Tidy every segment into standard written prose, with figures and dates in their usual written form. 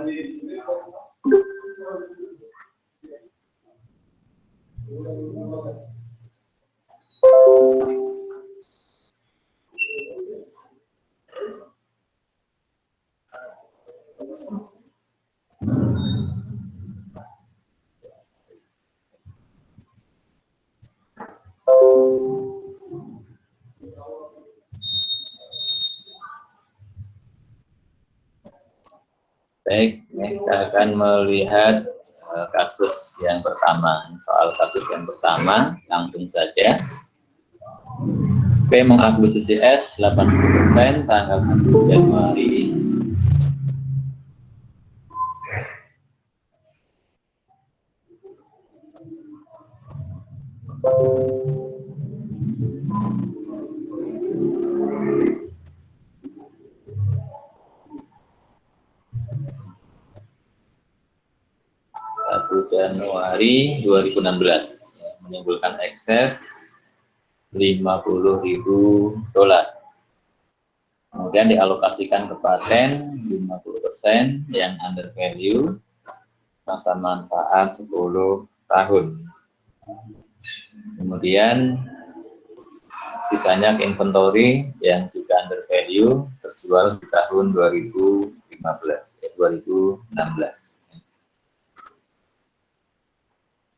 Baik, kita akan melihat kasus yang pertama. Soal kasus yang pertama, langsung saja. P mengakuisisi S 80% tanggal 1 Januari. Januari 2016 menimbulkan ekses $50.000. Kemudian dialokasikan ke paten 50% yang under value, masa manfaat 10 tahun. Kemudian sisanya ke inventory yang juga under value, terjual di tahun 2016.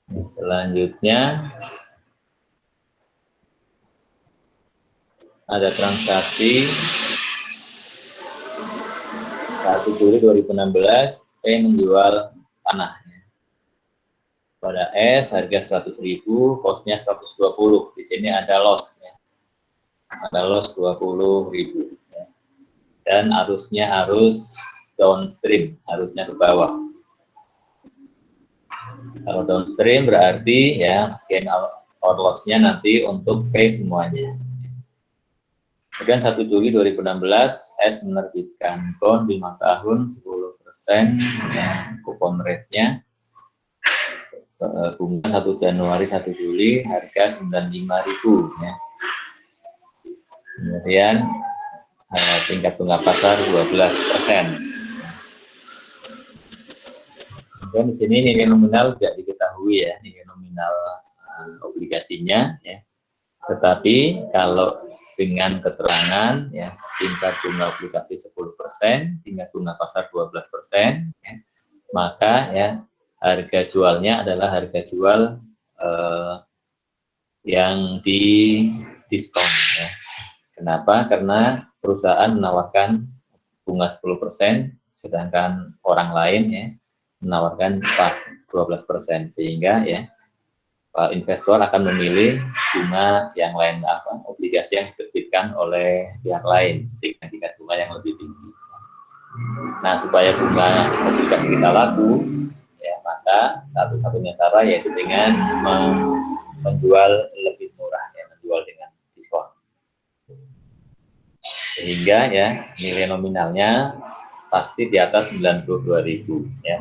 Selanjutnya ada transaksi 1 Juli 2016 P menjual tanahnya pada S harga 100.000, kosnya 120. Di sini ada loss ya. Ada loss 20.000 ya. Dan arusnya arus downstream, arusnya ke bawah. Kalau downstream berarti ya gain or loss-nya nanti untuk P semuanya. Kemudian 1 Juli 2016 S menerbitkan bond 5 tahun 10% ya, kupon rate-nya bunga 1 Januari 1 Juli harga 95.000 ya. Kemudian tingkat bunga pasar 12%. Dan di sini nilai nominal tidak diketahui ya, nilai nominal obligasinya ya. Tetapi kalau dengan keterangan ya tingkat bunga obligasi 10%, tingkat bunga pasar 12%, ya, maka ya harga jualnya adalah harga jual yang di diskon ya. Kenapa? Karena perusahaan menawarkan bunga 10%, sedangkan orang lain ya menawarkan pas 12%, sehingga ya investor akan memilih bunga yang lain, obligasi yang diterbitkan oleh pihak lain dengan tingkat bunga yang lebih tinggi. Nah, supaya bunga obligasi kita laku, ya maka satu-satunya cara yaitu dengan menjual lebih murah, ya, menjual dengan diskon. Sehingga ya nilai nominalnya pasti di atas 92.000 ya.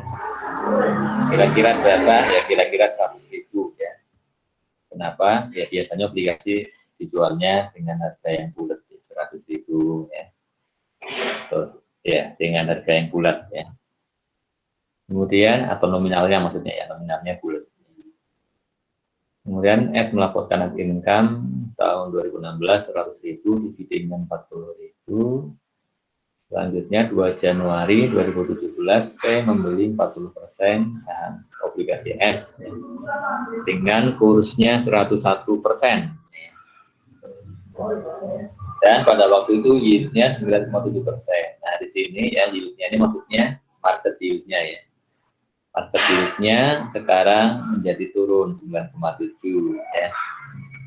Kira-kira berapa? Ya kira-kira 100.000 ya. Kenapa? Ya biasanya obligasi dijualnya dengan harga yang bulat, 100.000 ya. Terus ya dengan harga yang bulat ya. Kemudian atau nominalnya maksudnya ya, nominalnya bulat. Kemudian S melaporkan net income tahun 2016 100.000 dividend 40.000. Selanjutnya 2 Januari 2017 P membeli 40% saham obligasi S ya, dengan kursnya 101%. Dan pada waktu itu yieldnya 9,7%. Nah di sini ya yieldnya ini maksudnya market yieldnya ya. Market yieldnya sekarang menjadi turun 9,7 ya.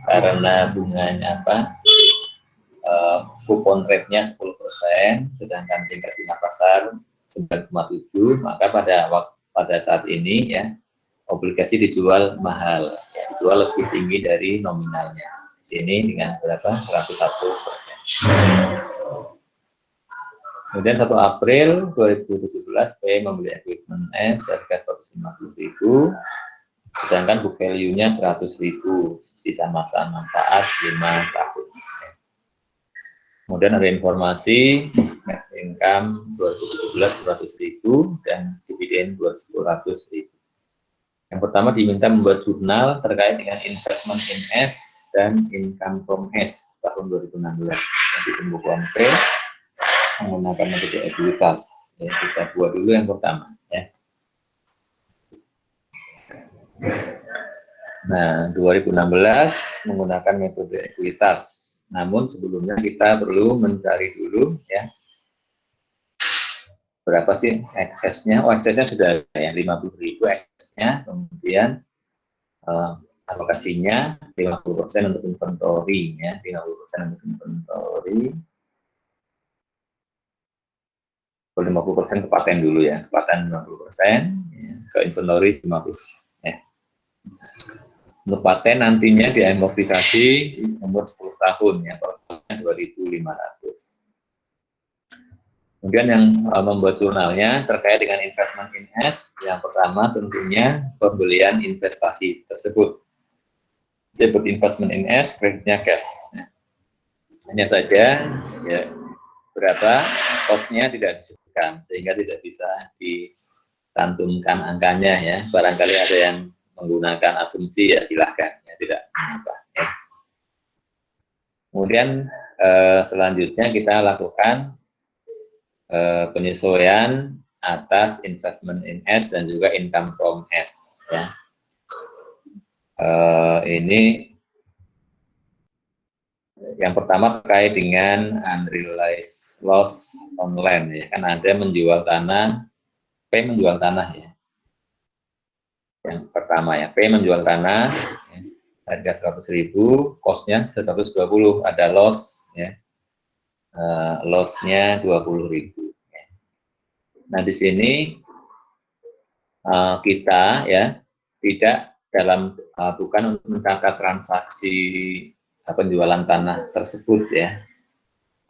Karena bunganya kupon rate-nya 10%, sedangkan tingkat bunga pasar 9,7, maka pada saat ini ya obligasi dijual mahal, ya, dijual lebih tinggi dari nominalnya. Di sini dengan berapa? 101%. Kemudian 1 April 2017 P membeli equipment S harga 150.000, sedangkan book value-nya 100.000, sisa masa manfaat 5 tahun. Kemudian ada informasi net income 2017 100.000 dan dividen 200.000. Yang pertama diminta membuat jurnal terkait dengan investment in S dan income from S tahun 2016. Yang di pembukuan P menggunakan metode ekuitas. Ya, kita buat dulu yang pertama. Ya. Nah, 2016 menggunakan metode ekuitas. Namun sebelumnya kita perlu mencari dulu ya berapa sih eksesnya. Oh, eksesnya sudah ya 50.000 eksesnya. Kemudian alokasinya 50% untuk inventory ya, 50% untuk inventory. 50% ke paten dulu ya, paten 50%, ya, ke inventory 50%. Ya. Untuk paten nantinya diamortisasi umur 10 tahun ya, totalnya 2.500. Kemudian yang membuat jurnalnya terkait dengan investment in S, yang pertama tentunya pembelian investasi tersebut. Debit investment in S, kreditnya cash. Ya. Hanya saja ya, berapa kosnya tidak disebutkan sehingga tidak bisa dicantumkan angkanya ya. Barangkali ada yang menggunakan asumsi ya silahkan ya, tidak apa ya. Kemudian selanjutnya kita lakukan penyesuaian atas investment in S dan juga income from S ya. Ini yang pertama terkait dengan unrealized loss online ya, kan ada menjual tanah, P menjual tanah ya. Yang pertama ya, P menjual tanah ya, harga 100.000, kosnya 120, ada loss ya. Lossnya 20.000 ya. Nah di sini kita ya tidak dalam bukan untuk mencatat transaksi penjualan tanah tersebut ya.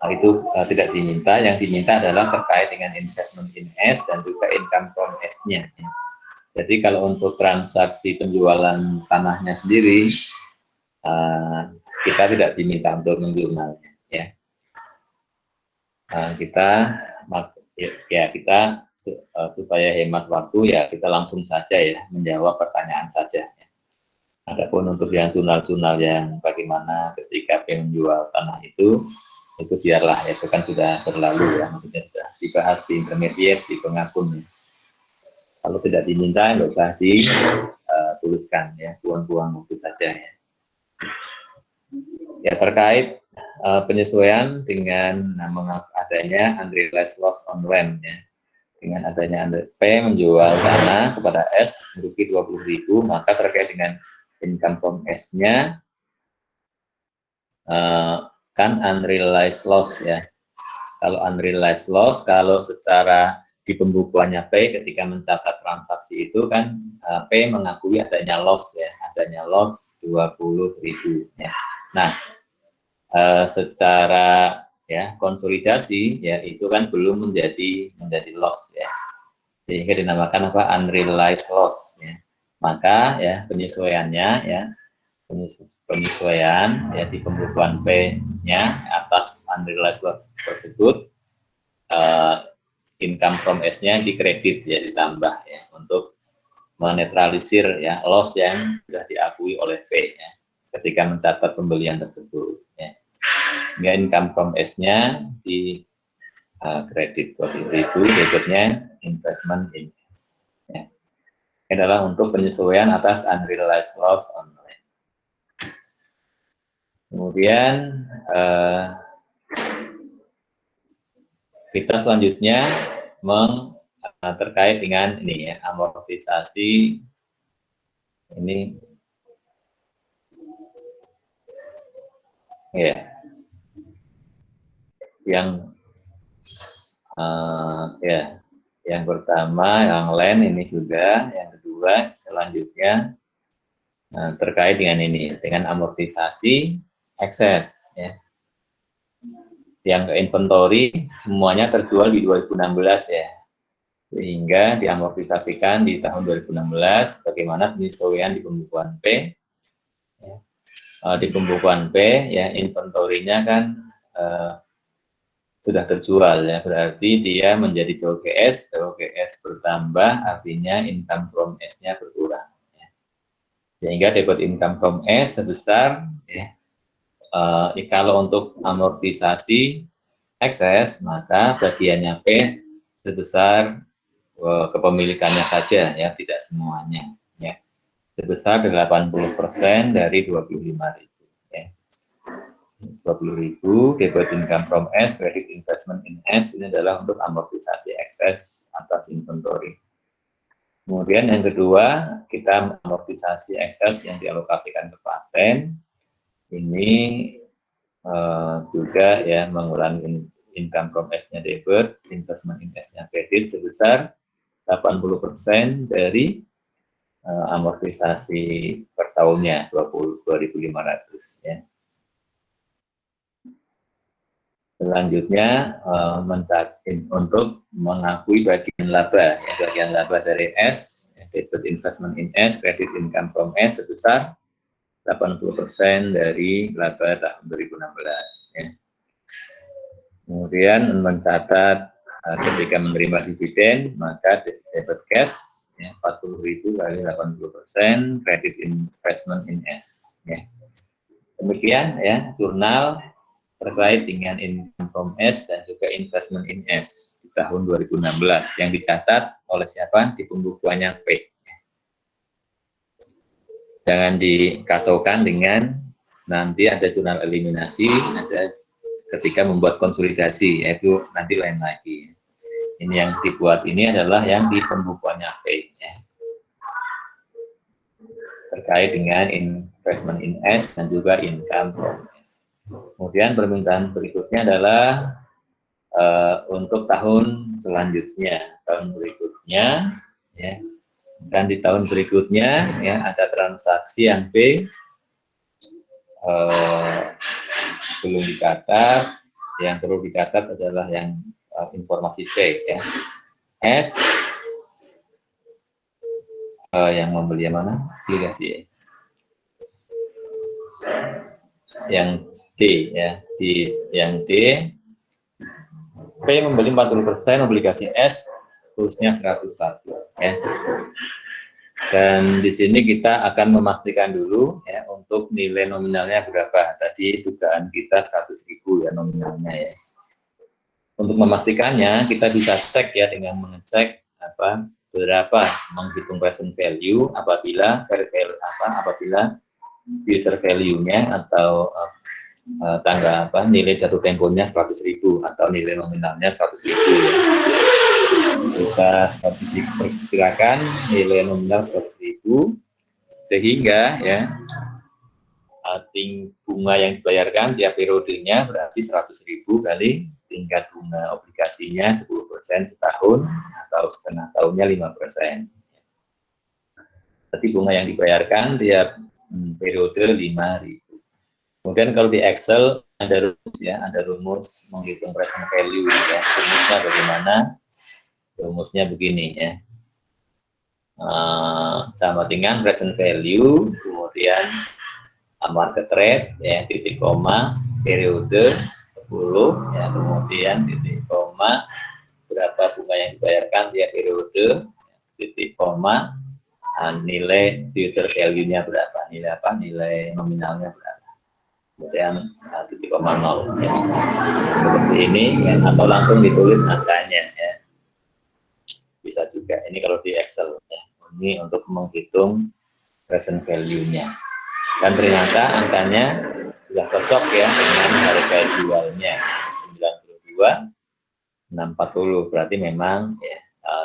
Itu tidak diminta, yang diminta adalah terkait dengan investment in S dan juga income from S-nya. Ya. Jadi kalau untuk transaksi penjualan tanahnya sendiri, kita tidak diminta untuk menjurnalnya. Ya. Kita supaya hemat waktu ya kita langsung saja ya menjawab pertanyaan saja. Ya. Adapun untuk yang jurnal-jurnal yang bagaimana ketika menjual tanah itu biarlah ya, itu kan sudah berlalu ya, maksudnya sudah dibahas di intermediate, di pengakun ya. Kalau tidak diminta nggak usah dituliskan ya, buang-buang waktu saja ya. Ya terkait penyesuaian dengan adanya unrealized loss on rent ya. Dengan adanya P menjual tanah kepada S merugi 20.000, maka terkait dengan income from S-nya kan unrealized loss ya. Kalau unrealized loss, kalau secara di pembukuannya P ketika mencatat transaksi itu kan P mengakui adanya loss ya, adanya loss 20.000 ya. Nah, secara ya konsolidasi ya itu kan belum menjadi loss ya. Sehingga dinamakan apa? Unrealized loss ya. Maka ya penyesuaiannya ya penyesuaian ya di pembukuan P-nya atas unrealized loss tersebut income from S-nya dikredit ya ditambah ya untuk menetralisir ya loss yang sudah diakui oleh P ya ketika mencatat pembelian tersebut ya. Hingga income from S-nya di kredit 20.000, debitnya investment in S ya. Ini adalah untuk penyesuaian atas unrealized loss online. Kemudian kita selanjutnya terkait dengan ini ya amortisasi ini ya yang ya yang pertama yang land ini juga, yang kedua selanjutnya terkait dengan ini dengan amortisasi ekses ya. Yang ke inventory semuanya terjual di 2016 ya, sehingga diamortisasikan di tahun 2016. Bagaimana penyesuaian di pembukuan P ya. Di pembukuan P ya inventory-nya kan sudah terjual ya, berarti dia menjadi COGS bertambah, artinya income from S-nya berkurang. Ya. Sehingga debit income from S sebesar, ya, kalau untuk amortisasi ekses, maka bagiannya P sebesar kepemilikannya saja, ya, tidak semuanya. Ya. Sebesar 80% dari 25.000. Ya. 20.000 debit income from S, credit investment in S, ini adalah untuk amortisasi ekses atas inventory. Kemudian yang kedua, kita amortisasi ekses yang dialokasikan ke paten. Ini juga ya mengurangi income from S-nya debit, investment in S-nya kredit sebesar 80% dari amortisasi per tahunnya 2.500 ya. Selanjutnya untuk mengakui bagian laba, ya, bagian laba dari S, debit investment in S, credit income from S sebesar 80% dari laba tahun 2016. Ya. Kemudian mencatat ketika menerima dividen, maka debit cash ya, 40.000 kali 80%, credit investment in S. Ya. Demikian ya jurnal terkait dengan income from S dan juga investment in S di tahun 2016 yang dicatat oleh siapa? Di pembukuannya P. Jangan dikacaukan dengan nanti ada jurnal eliminasi, ada ketika membuat konsolidasi, yaitu nanti lain lagi. Ini yang dibuat ini adalah yang di pembukuannya P. Ya. Terkait dengan investment in S dan juga income from S. Kemudian permintaan berikutnya adalah untuk tahun selanjutnya, tahun berikutnya, ya. Dan di tahun berikutnya ya ada transaksi yang B belum dicatat, yang perlu dicatat adalah yang informasi C ya. S yang membeli yang mana? Obligasi ya. Yang D ya, di yang D P membeli 40% obligasi S, kursnya 101 ya. Dan di sini kita akan memastikan dulu ya untuk nilai nominalnya berapa. Tadi dugaan kita 100.000 ya nominalnya ya. Untuk memastikannya kita bisa cek ya dengan mengecek berapa menghitung present value apabila future value-nya atau tanggal nilai jatuh temponya 100.000 atau nilai nominalnya 100.000 ya. Kita perkirakan nilai nominal 100.000 sehingga ya bunga yang dibayarkan tiap periodenya berarti 100.000 kali tingkat bunga obligasinya 10% setahun atau setengah tahunnya 5%. Jadi bunga yang dibayarkan tiap periode 5.000. Kemudian kalau di Excel ada rumus ya, ada rumus menghitung present value ya. Rumusnya bagaimana? Rumusnya begini ya. Sama dengan present value, kemudian market rate ya, titik koma, periode 10 ya, kemudian titik koma berapa bunga yang dibayarkan tiap periode, titik koma nilai future value-nya berapa, nilai nominalnya berapa, kemudian titik koma 0 ya. Seperti ini ya, atau langsung ditulis angkanya ya, bisa juga. Ini kalau di Excel ya, ini untuk menghitung present value-nya. Dan ternyata angkanya sudah cocok ya dengan harga jualnya 92.640, berarti memang ya,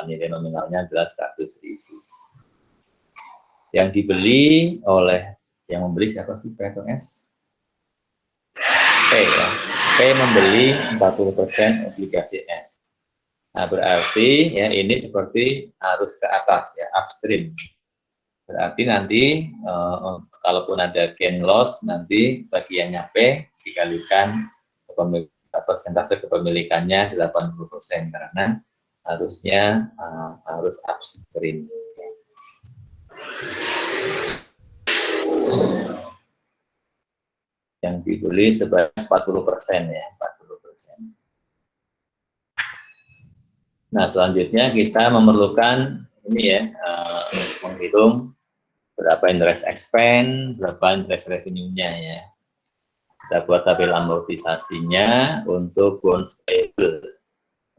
nilai nominalnya adalah 100.000. Yang dibeli oleh yang membeli siapa sih? P atau S? P ya. P membeli 40% obligasi S. Nah berarti ya ini seperti arus ke atas ya, upstream. Berarti nanti kalaupun ada gain loss nanti bagiannya P dikalikan persentase kepemilikannya 80% karena harusnya harus upstream. Yang dibeli sebanyak 40% ya, 40%. Nah, selanjutnya kita memerlukan ini ya, menghitung berapa interest expense, berapa interest revenue-nya ya. Kita buat tabel amortisasinya untuk bonds payable.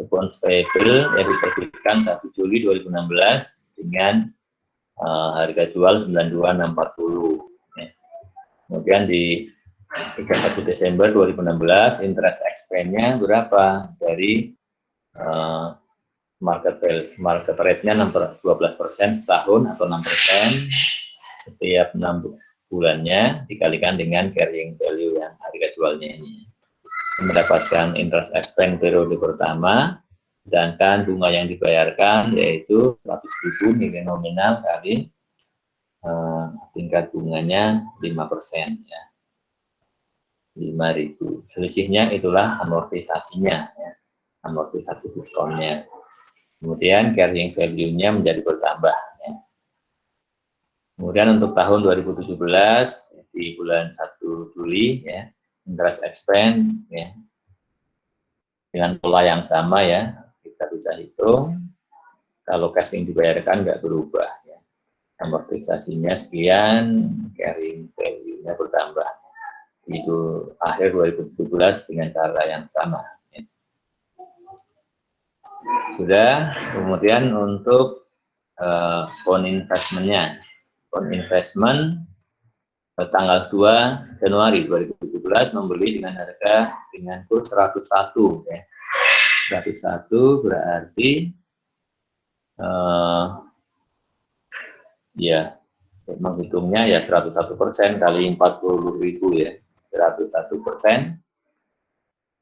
Bonds payable yang diterbitkan 1 Juli 2016 dengan harga jual 92.640. Ya. Kemudian di 31 Desember 2016 interest expense-nya berapa? Dari market rate-nya 12% setahun atau 6% setiap 6 bulannya dikalikan dengan carrying value yang harga jualnya ini. Mendapatkan interest expense periode pertama, sedangkan bunga yang dibayarkan yaitu 100.000 nilai nominal kali tingkat bunganya 5% ya. 5.000. Selisihnya itulah amortisasinya ya. Amortisasi diskonnya. Kemudian carrying value-nya menjadi bertambah ya. Kemudian untuk tahun 2017 di bulan 1 Juli ya, interest expense ya, dengan pola yang sama ya, kita bisa hitung kalau cash yang dibayarkan nggak berubah ya. Amortisasinya sekian, carrying value-nya bertambah. Itu akhir 2017 dengan cara yang sama ya. Sudah. Kemudian untuk bond investment-nya, bond investment tanggal 2 Januari 2017 membeli dengan harga dengan kurs 101 ya. 101 berarti ya menghitungnya ya 101% kali 40.000 ya. 101%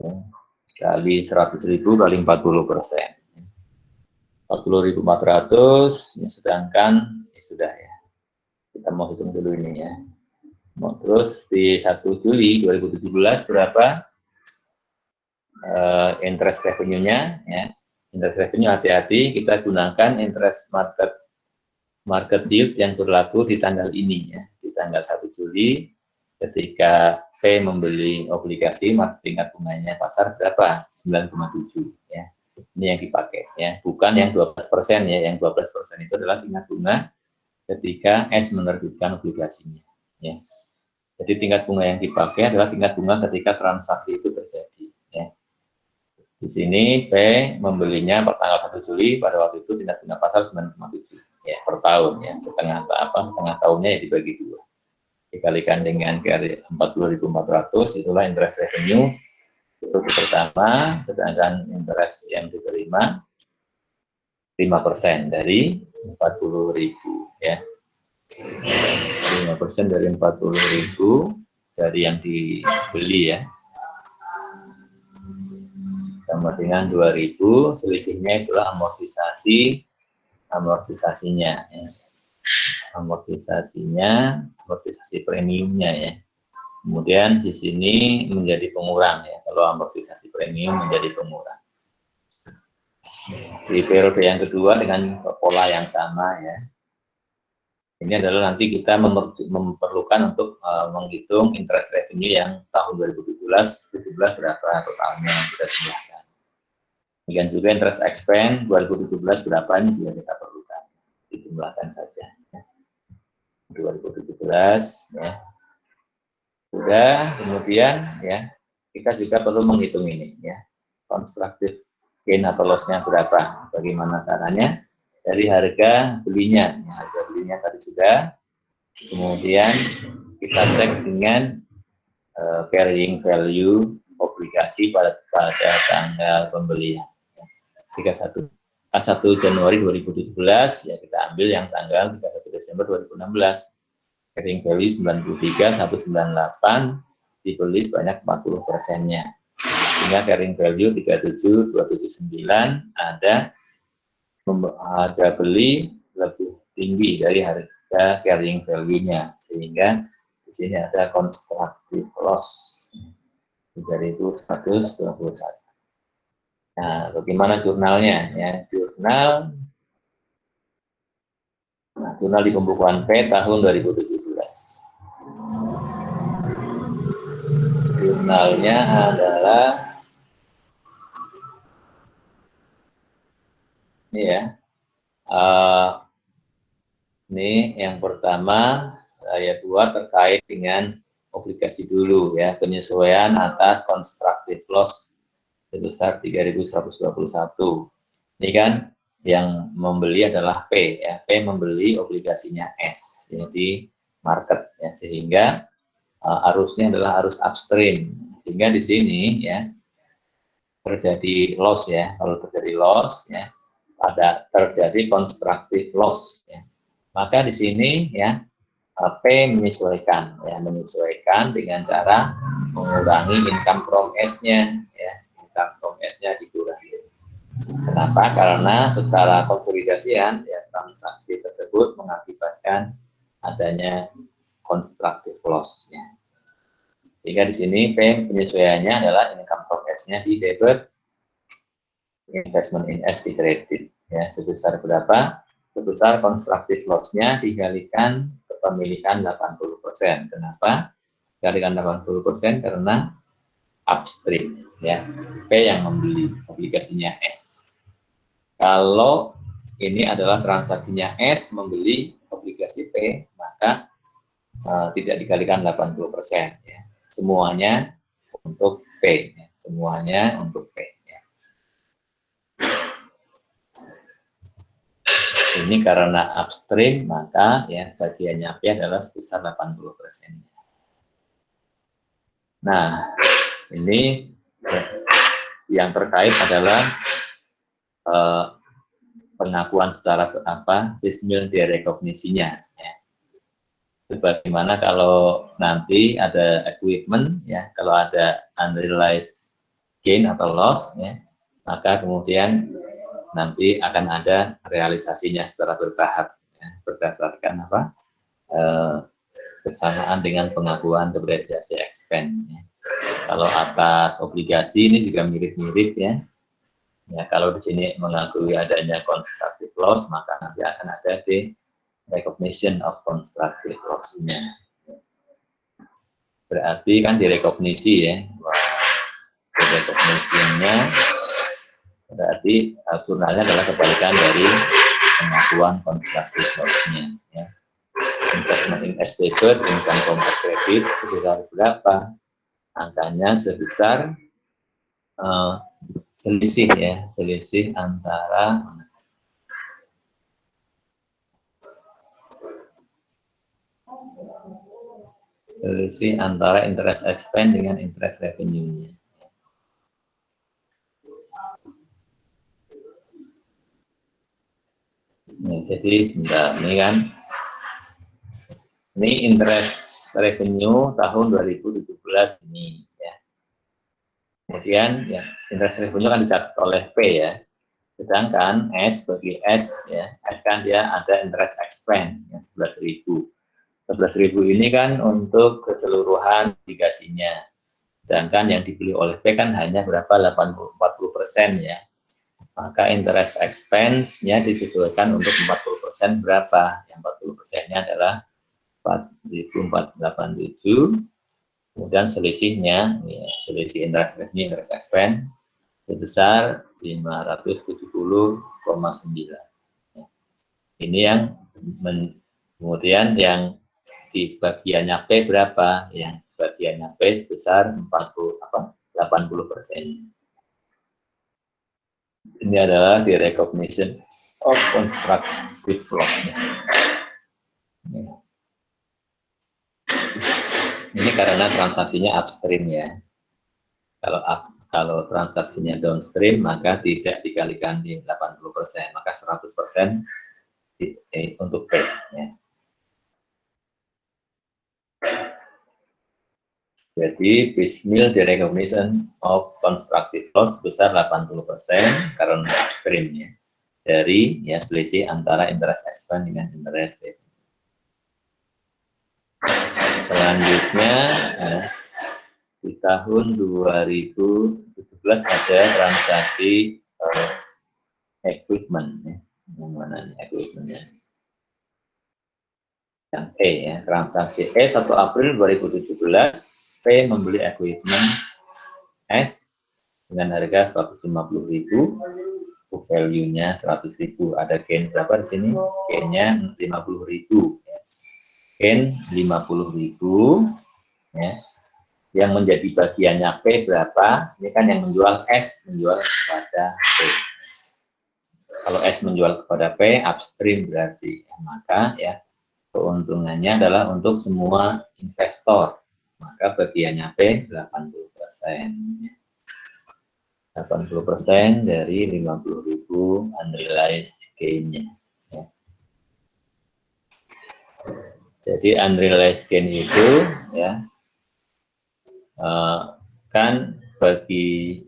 ya, kali 100.000 kali 40%. 40.400 ya, sedangkan ya sudah ya. Kita mau hitung dulu ini ya. Terus di 1 Juli 2017 berapa interest revenue-nya ya. Interest revenue hati-hati kita gunakan interest market yield yang berlaku di tanggal ini ya. Di tanggal 1 Juli ketika P membeli obligasi tingkat bunganya pasar berapa? 9,7 ya. Ini yang dipakai ya, bukan yang 12% ya. Yang 12% itu adalah tingkat bunga ketika S menerbitkan obligasinya ya. Jadi tingkat bunga yang dipakai adalah tingkat bunga ketika transaksi itu terjadi ya. Di sini P membelinya per tanggal 1 Juli pada waktu itu tingkat bunga pasar 9,7 ya per tahun ya. Setengah tahunnya ya dibagi 2. Dikalikan dengan carry 40.400 itulah interest revenue itu pertama, sedangkan interest yang diterima 5% dari 40.000 ya. 5% dari 40.000 dari yang dibeli ya. Sama dengan 2.000, selisihnya itulah amortisasinya ya. Amortisasi premiumnya ya. Kemudian di sini menjadi pengurang ya, kalau amortisasi premium menjadi pengurang. Di periode yang kedua dengan pola yang sama ya. Ini adalah nanti kita memerlukan untuk menghitung interest revenue yang tahun 2017 berapa totalnya yang kita jumlahkan. Demikian juga interest expense 2017 berapa ini juga kita perlukan. Dijumlahkan saja. 2017 ya. Sudah, kemudian ya kita juga perlu menghitung ini ya, constructive gain atau loss-nya berapa, bagaimana caranya dari harga belinya ya, harga belinya tadi sudah, kemudian kita cek dengan carrying value obligasi pada tanggal pembelian ya. 1 Januari 2017 ya kita ambil yang tanggal 31 Desember 2016. Carrying value 93, 198 dibeli sebanyak 40%-nya. Sehingga carrying value 37, 279 ada harga beli lebih tinggi dari harga carrying value-nya. Sehingga di sini ada constructive loss. Dari itu 121. Nah, bagaimana jurnalnya? Ya, jurnal di pembukuan P tahun 2017. Jurnalnya adalah Ini ya. Ini yang pertama saya buat terkait dengan obligasi dulu ya, penyesuaian atas constructive loss sebesar 3.121. Ini kan yang membeli adalah P ya, P membeli obligasinya S, jadi market ya, sehingga arusnya adalah arus upstream, sehingga di sini ya terjadi loss ya. Kalau terjadi loss ya, ada terjadi constructive loss ya, maka di sini ya P menyesuaikan ya, menyesuaikan dengan cara mengurangi income from S-nya ya, income from S-nya dikurangi. Kenapa? Karena secara konsolidasian ya, transaksi tersebut mengakibatkan adanya constructive loss-nya. Sehingga di sini P penyesuaiannya adalah income from S-nya di debit, investment in S di kredit ya, sebesar berapa? Sebesar constructive loss-nya dikalikan kepemilikan 80%. Kenapa? Dikalikan 80% karena upstream ya, P yang membeli obligasinya S. Kalau ini adalah transaksinya S membeli obligasi P, maka tidak dikalikan 80% ya. Semuanya untuk P ya. Semuanya untuk P ya. Ini karena upstream, maka ya bagiannya P adalah sebesar 80%. Nah, ini yang terkait adalah pengakuan secara piecemeal derekognisinya ya. Sebagaimana kalau nanti ada equipment ya, kalau ada unrealized gain atau loss ya, maka kemudian nanti akan ada realisasinya secara bertahap ya, berdasarkan bersamaan dengan pengakuan depresiasi expense ya. Kalau atas obligasi ini juga mirip-mirip ya. Ya, kalau di sini mengakui adanya constructive loss, maka nanti akan ada di recognition of constructive loss-nya. Berarti kan direkognisi ya. Direkognisinya berarti jurnalnya adalah kebalikan dari pengakuan constructive loss-nya ya. Investment in S debit, income from S credit sebesar berapa? Angkanya sebesar selisih ya, selisih antara interest expense dengan interest revenue-nya. Nah, jadi sebentar, ini kan ini interest revenue tahun 2017 ini ya. Kemudian ya interest revenue kan dicatat oleh P ya. Sedangkan S bagi S ya, S kan dia ada interest expense yang 11.000. 11.000 ini kan untuk keseluruhan obligasinya. Sedangkan yang dibeli oleh P kan hanya berapa? 40% ya. Maka interest expense-nya disesuaikan untuk 40% berapa? Yang 40%-nya adalah 4.487. Kemudian selisihnya, ya, selisih interest revenue, interest expense sebesar 570,9. Ya. Ini yang kemudian yang di bagiannya P berapa? Yang bagiannya P sebesar 80%. Ini adalah di recognition of constructive loss. Ini karena transaksinya upstream ya. Kalau transaksinya downstream maka tidak dikalikan di 80%, maka 100% untuk P ya. Jadi piecemeal derecognition of constructive loss besar 80% karena upstream ya, dari ya selisih antara interest expense dengan interest revenue. Selanjutnya ya, di tahun 2017 ada transaksi equipment ya. Yang mana equipmentnya? Yang E ya, transaksi E 1 April 2017 P membeli equipment S dengan harga 150.000, book value-nya 100.000. Ada gain berapa di sini? Gain-nya 50.000. Ya. Gain 50.000. Ya. Yang menjadi bagiannya P berapa? Ini kan yang menjual S menjual kepada P. Kalau S menjual kepada P, upstream berarti. Ya, maka ya keuntungannya adalah untuk semua investor. Maka bagiannya P 80%. 80% dari 50.000 unrealized gain-nya. Ya. Jadi unrealized gain itu ya kan bagi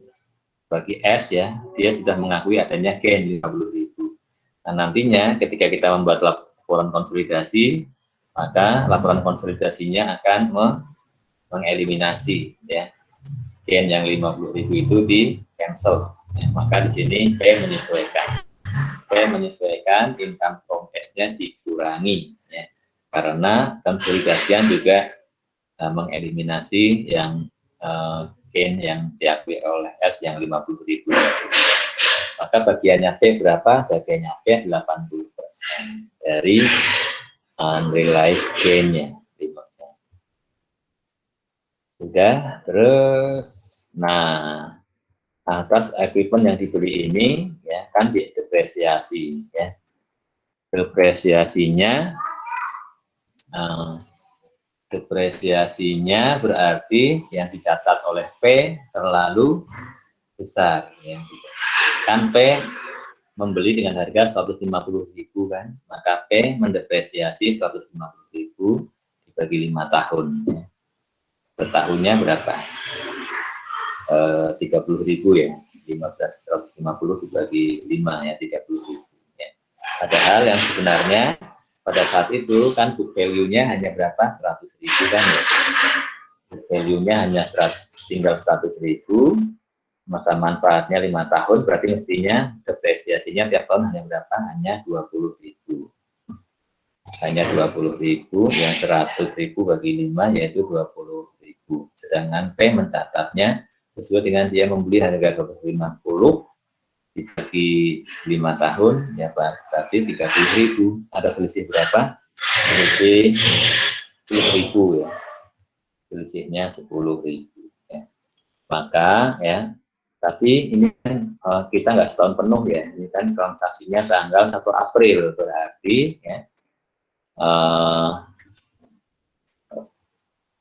S ya, dia sudah mengakui adanya gain 50.000. Nah, nantinya ketika kita membuat laporan konsolidasi, maka laporan konsolidasinya akan mengeliminasi ya gain yang 50.000 itu di cancel. Ya, maka di sini P menyesuaikan income from S-nya dikurangi ya. Karena konsolidasian juga mengeliminasi yang gain yang diakui oleh S yang 50.000. Maka bagiannya P berapa? Bagiannya P 80% dari unrealized gain-nya. Sudah, terus, nah, atas equipment yang dibeli ini, ya kan depresiasi, ya. Depresiasinya berarti yang dicatat oleh P terlalu besar, ya. Kan P membeli dengan harga 150.000 kan, maka P mendepresiasi 150.000 dibagi 5 tahun. Ya. Setahunnya berapa? 30.000 ya, 150 dibagi 5 ya, 30.000 ya. Padahal yang sebenarnya pada saat itu kan book value-nya hanya berapa? 100.000 kan ya. Book value-nya hanya tinggal 100.000, masa manfaatnya 5 tahun, berarti mestinya depresiasinya tiap tahun hanya berapa? Hanya 20.000. Hanya 20.000, yang 100.000 bagi 5 yaitu 20.000. Sedangkan P mencatatnya sesuai dengan dia membeli harga 250 dibagi 5 tahun ya Pak, berarti 30.000. Ada selisih berapa? Selisih 10.000 ya. Selisihnya 10.000 ya. Maka ya, tapi ini kan kita nggak setahun penuh ya. Ini kan transaksinya tanggal 1 April, berarti ya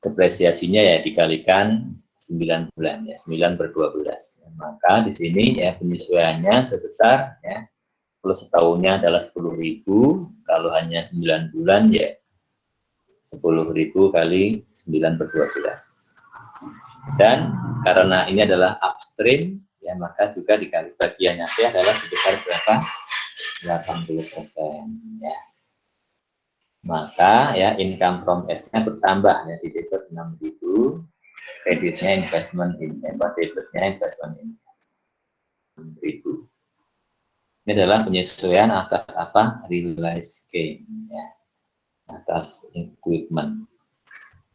depresiasinya ya dikalikan 9 bulan ya, 9 per 12. Maka di sini ya penyesuaiannya sebesar ya, kalau setahunnya adalah 10.000, kalau hanya 9 bulan ya 10.000 kali 9 per 12. Dan karena ini adalah upstream ya, maka juga dikali bagiannya P adalah sebesar berapa? 80% ya. Maka ya income from S-nya bertambah ya, di debit 6.000, kreditnya investment in debitnya investment in 6.000. Ini adalah penyesuaian atas apa? Realized gain ya, atas equipment.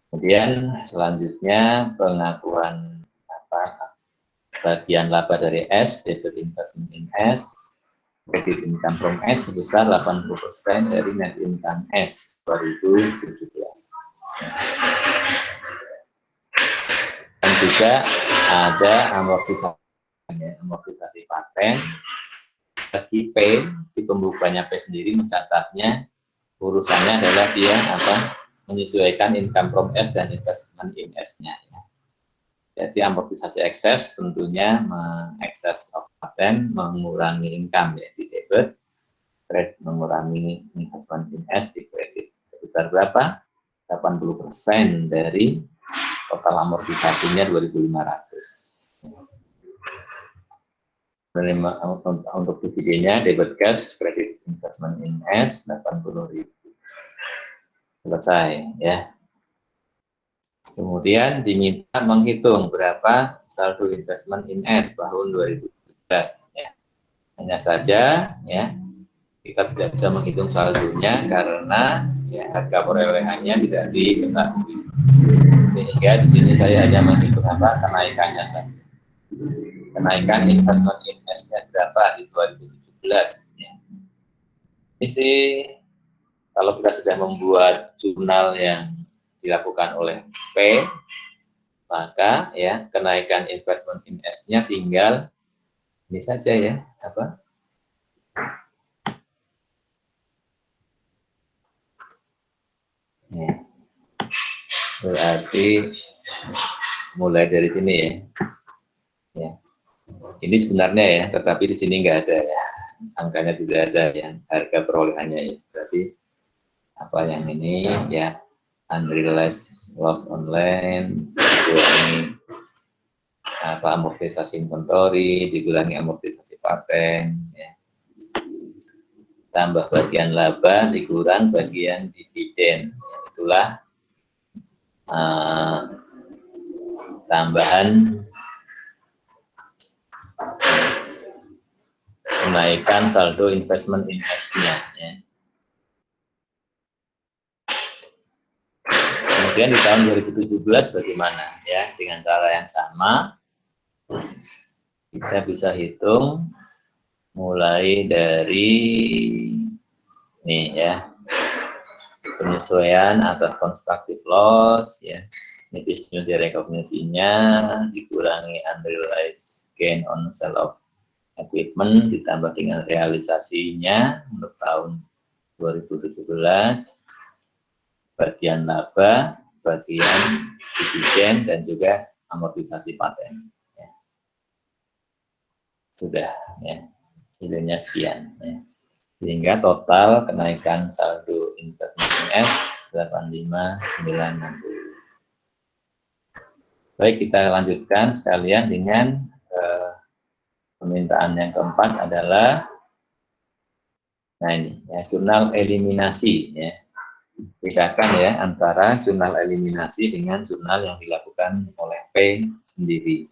Kemudian selanjutnya pengakuan apa? Bagian laba dari S, debit investment in S, kredit income from S sebesar 80% dari net income S 2017. Dan juga ada amortisasi paten. Bagi P, di pembukuannya P sendiri mencatatnya urusannya adalah dia apa? Menyesuaikan income from S dan investment in S-nya. Ya. Jadi amortisasi ekses tentunya mengekses of paten mengurangi income ya di debit, kredit mengurangi investment in S di kredit. Sebesar berapa? 80% dari total amortisasinya 2.500. Untuk dividennya debit cash, kredit investment in S 80.000. Selesai ya. Kemudian diminta menghitung berapa saldo investment in S tahun 2017 ya. Hanya saja ya kita tidak bisa menghitung saldonya karena ya harga perolehannya tidak diketahui. Sehingga di sini saya hanya menghitung apa kenaikannya saja. kenaikan investment in-nya berapa di 2017 ya. Ini sih kalau kita sudah membuat jurnal yang dilakukan oleh P, maka ya kenaikan investment in-nya tinggal ini saja ya, apa? Ya. Berarti mulai dari sini ya. Ya. Ini sebenarnya ya, tetapi di sini nggak ada ya. Angkanya tidak ada yang harga perolehannya ya. Berarti apa yang ini ya, unrealized loss online dikurangi apa amortisasi inventory dikurangi amortisasi paten ya. Tambah bagian laba dikurang bagian dividen ya, itulah tambahan kenaikan saldo investment in-nya ya. Kemudian di tahun 2017 bagaimana ya, dengan cara yang sama kita bisa hitung mulai dari nih ya, penyesuaian atas constructive loss ya, nipis nilai rekognisinya dikurangi unrealized gain on sale of equipment ditambah dengan realisasinya untuk tahun 2017, bagian laba, bagian dividen, dan juga amortisasi paten. Ya. Sudah, ya, nilainya sekian. Ya. Sehingga total kenaikan saldo investment S 85.960. Baik, kita lanjutkan sekalian dengan permintaan yang keempat adalah, nah ini ya, jurnal eliminasi ya. Bedakan ya antara jurnal eliminasi dengan jurnal yang dilakukan oleh P sendiri.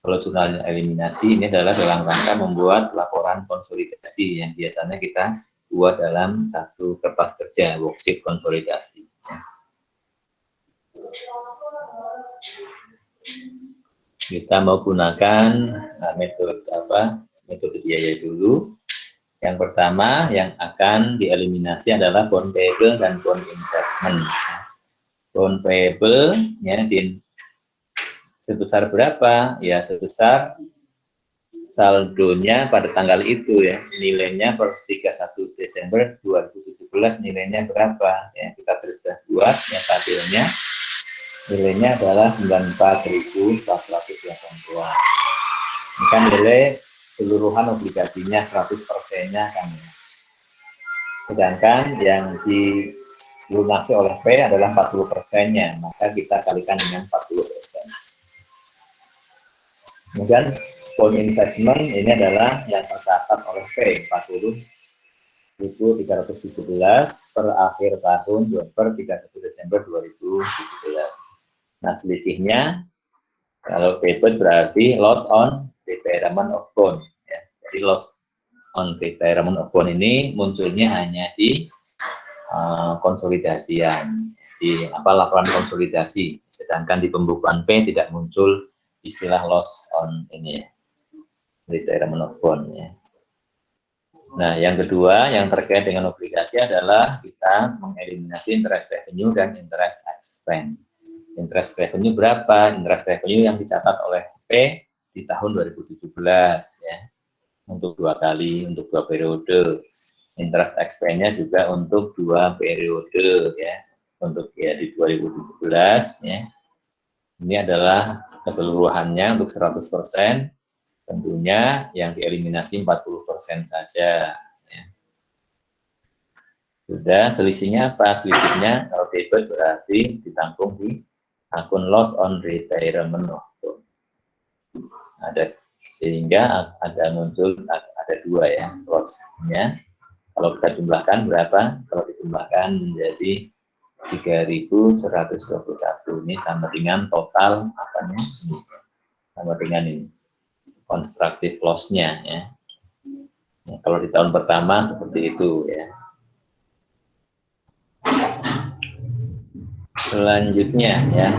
Kalau jurnal eliminasi ini adalah dalam rangka membuat laporan konsolidasi yang biasanya kita buat dalam satu kertas kerja, worksheet konsolidasi. Kita mau gunakan metode biaya dulu. Yang pertama yang akan dieliminasi adalah bond payable dan bond investment. Bond payable ya, sebesar berapa? Ya sebesar saldonya pada tanggal itu ya, nilainya per 31 Desember 2017 nilainya berapa? Ya kita sudah buat ya tabelnya. Nilainya adalah 94.480. Ini kan nilai keseluruhan obligasinya 100%-nya kan. Sedangkan yang dilunasi oleh P adalah 40%-nya, maka kita kalikan dengan 40%. Kemudian bond investment ini adalah yang tercatat oleh P 40.317 per akhir tahun per 31 Desember 2017. Nah selisihnya kalau debit berarti loss on retirement of bond ya. Jadi loss on retirement of bond ini munculnya hanya di konsolidasian, di laporan konsolidasi, sedangkan di pembukuan P tidak muncul istilah loss on ini ya, retirement of bond ya. Nah yang kedua yang terkait dengan obligasi adalah kita mengeliminasi interest revenue dan interest expense. Interest revenue berapa? Interest revenue yang dicatat oleh P di tahun 2017 ya, untuk 2 kali, untuk 2 periode. Interest expense-nya juga untuk 2 periode ya, untuk ya di 2017 ya. Ini adalah keseluruhannya untuk 100%, tentunya yang dieliminasi 40% saja ya. Sudah, selisihnya apa? Selisihnya kalau debit berarti ditanggung di akun loss on retirement of bond. Ada, sehingga ada muncul ada 2 ya loss-nya. Kalau kita jumlahkan berapa? Kalau dijumlahkan menjadi 3.121. Ini sama dengan total apanya? Sama dengan ini constructive loss-nya ya. Ya. Kalau di tahun pertama seperti itu ya. Selanjutnya ya,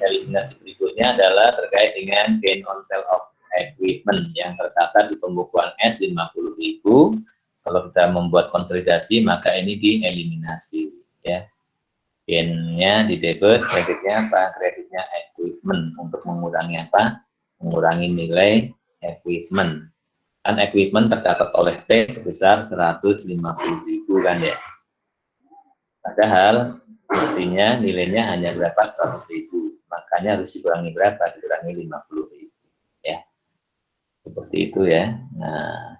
eliminasi berikutnya berikutnya adalah terkait dengan gain on sale of equipment yang tercatat di pembukuan S 50.000. Kalau kita membuat konsolidasi maka ini dieliminasi ya. Gain-nya di debit, kreditnya apa? Kreditnya equipment untuk mengurangi apa? Mengurangi nilai equipment. Kan equipment tercatat oleh P sebesar 150.000 kan ya. Padahal mestinya nilainya hanya berapa? 100.000. Makanya harus dikurangi berapa? Dikurangi 50.000 ya. Seperti itu ya. Nah,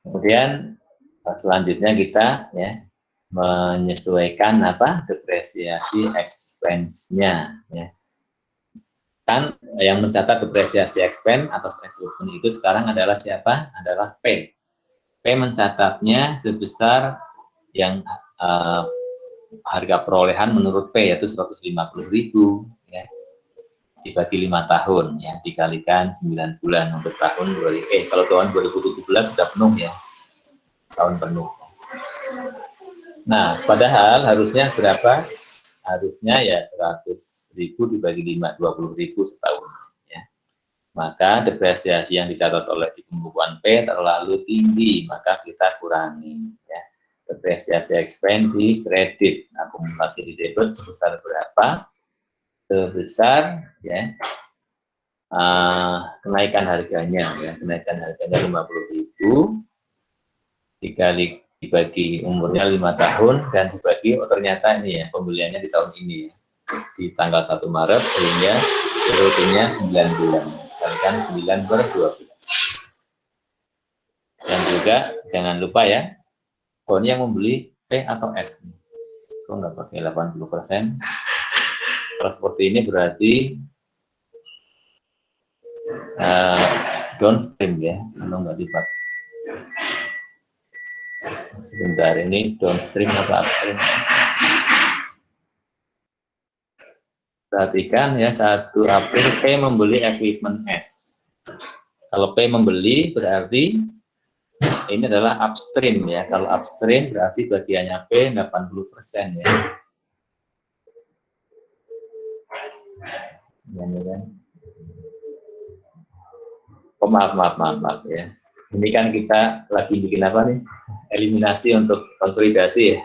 kemudian selanjutnya kita ya menyesuaikan apa? Depresiasi expense-nya ya. Kan yang mencatat depresiasi expense atas equipment itu sekarang adalah siapa? Adalah P. P mencatatnya sebesar yang harga perolehan menurut P yaitu 150.000 ya. Dibagi 5 tahun ya, dikalikan 9 bulan untuk tahun kalau tahun 2017 sudah penuh ya. Tahun penuh. Nah, padahal harusnya berapa? Harusnya ya 100.000 dibagi 5, 20.000 setahun ya. Maka depresiasi yang dicatat oleh di pembukuan P terlalu tinggi, maka kita kurangi ya. Depresiasi expense di kredit, akumulasi di debit sebesar berapa? Sebesar ya kenaikan harganya ya, kenaikan harganya 50.000 dibagi umurnya 5 tahun dan dibagi ternyata ini ya pembeliannya di tahun ini ya, di tanggal 1 Maret sehingga periodenya 9 bulan kalikan 9 per 12. Dan juga jangan lupa ya, ini yang membeli P atau S nih. Kok nggak pakai 80%? Kalau seperti ini berarti downstream ya, kalau nggak dipakai. Sebentar, ini downstream atau upstream? Perhatikan ya, 1 April P membeli equipment S. Kalau P membeli berarti ini adalah upstream ya. Kalau upstream berarti bagiannya P 80% ya. Ini kan. Oh, maaf ya. Ini kan kita lagi bikin apa nih? Eliminasi untuk konsolidasi ya.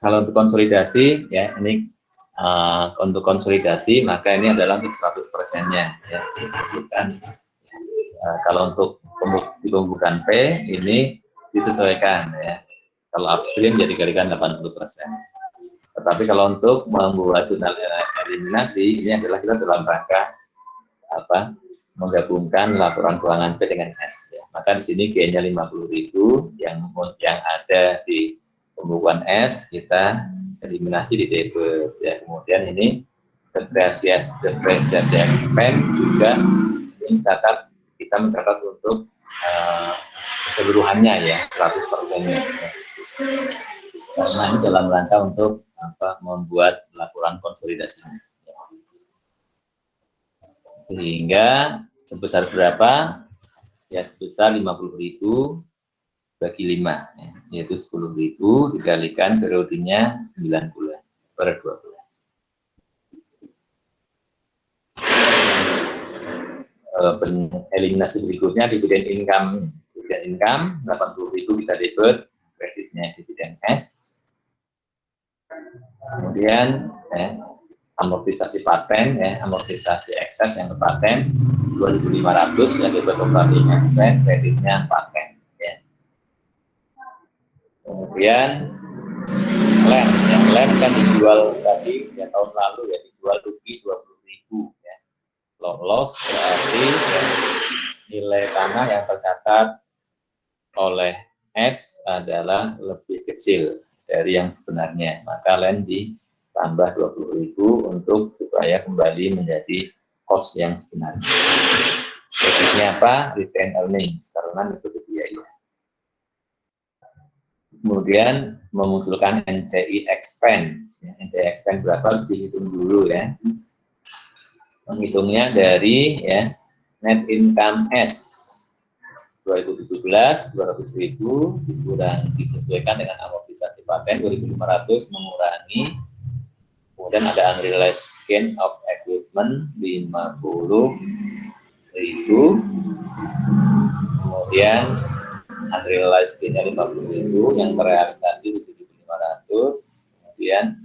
Kalau untuk konsolidasi ya ini untuk konsolidasi maka ini adalah untuk 100%-nya ya. Bukan, kalau untuk pembukuan P ini disesuaikan ya. Kalau upstream jadi dikalikan 80%. Tetapi kalau untuk membuat jurnal eliminasi ini adalah kita dalam rangka apa? Menggabungkan laporan keuangan P dengan S ya. Maka di sini gainnya 50.000 yang ada di pembukuan S kita eliminasi di debit ya. Kemudian ini depresiasi expense juga ini kita mencatat untuk keseluruhannya ya 100%-nya ya. Karena ini dalam rangka untuk membuat laporan konsolidasi ya. Sehingga sebesar berapa? Ya sebesar 50.000 bagi 5 ya, yaitu 10.000 dikalikan periodenya 9 bulan per 12. Eliminasi berikutnya dividen income. Dividen income 80.000 kita debit, kreditnya dividen S. Kemudian amortisasi paten ya, amortisasi ekses yang ke paten 2.500 ya, debit operating expense, kreditnya paten ya. Kemudian lem ya, lem kan dijual tadi ya tahun lalu ya, dijual rugi 20.000 ya. Loss berarti ya, nilai tanah yang tercatat oleh S adalah lebih kecil dari yang sebenarnya, maka lem ditambah 20.000 untuk supaya kembali menjadi cost yang sebenarnya. Maksudnya apa? Retain earnings karena metode biaya. Kemudian memunculkan NCI expense. NCI expense berapa harus dihitung dulu ya. Menghitungnya dari ya net income S 2017 200.000 disesuaikan dengan amortisasi paten 2.500 mengurangi Kemudian ada unrealized gain of equipment 50.000. Kemudian unrealized gain-nya 50.000, yang terrealisasi 7.500. Kemudian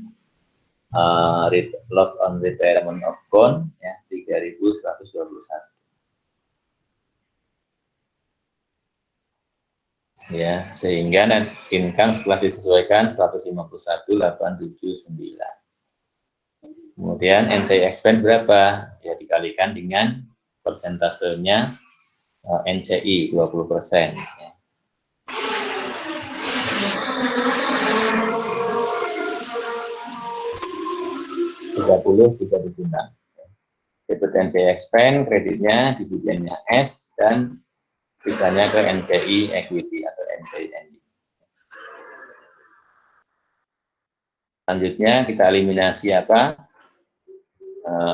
loss on retirement of bond ya 3.121. Ya, sehingga net income setelah disesuaikan 151.879. Kemudian NCI expense berapa? Ya dikalikan dengan persentasenya NCI 20%. Ya. 30 juga digunakan. Debit NCI expense, kreditnya, dividennya S, dan sisanya ke NCI equity atau NCI ending. Selanjutnya kita eliminasi apa?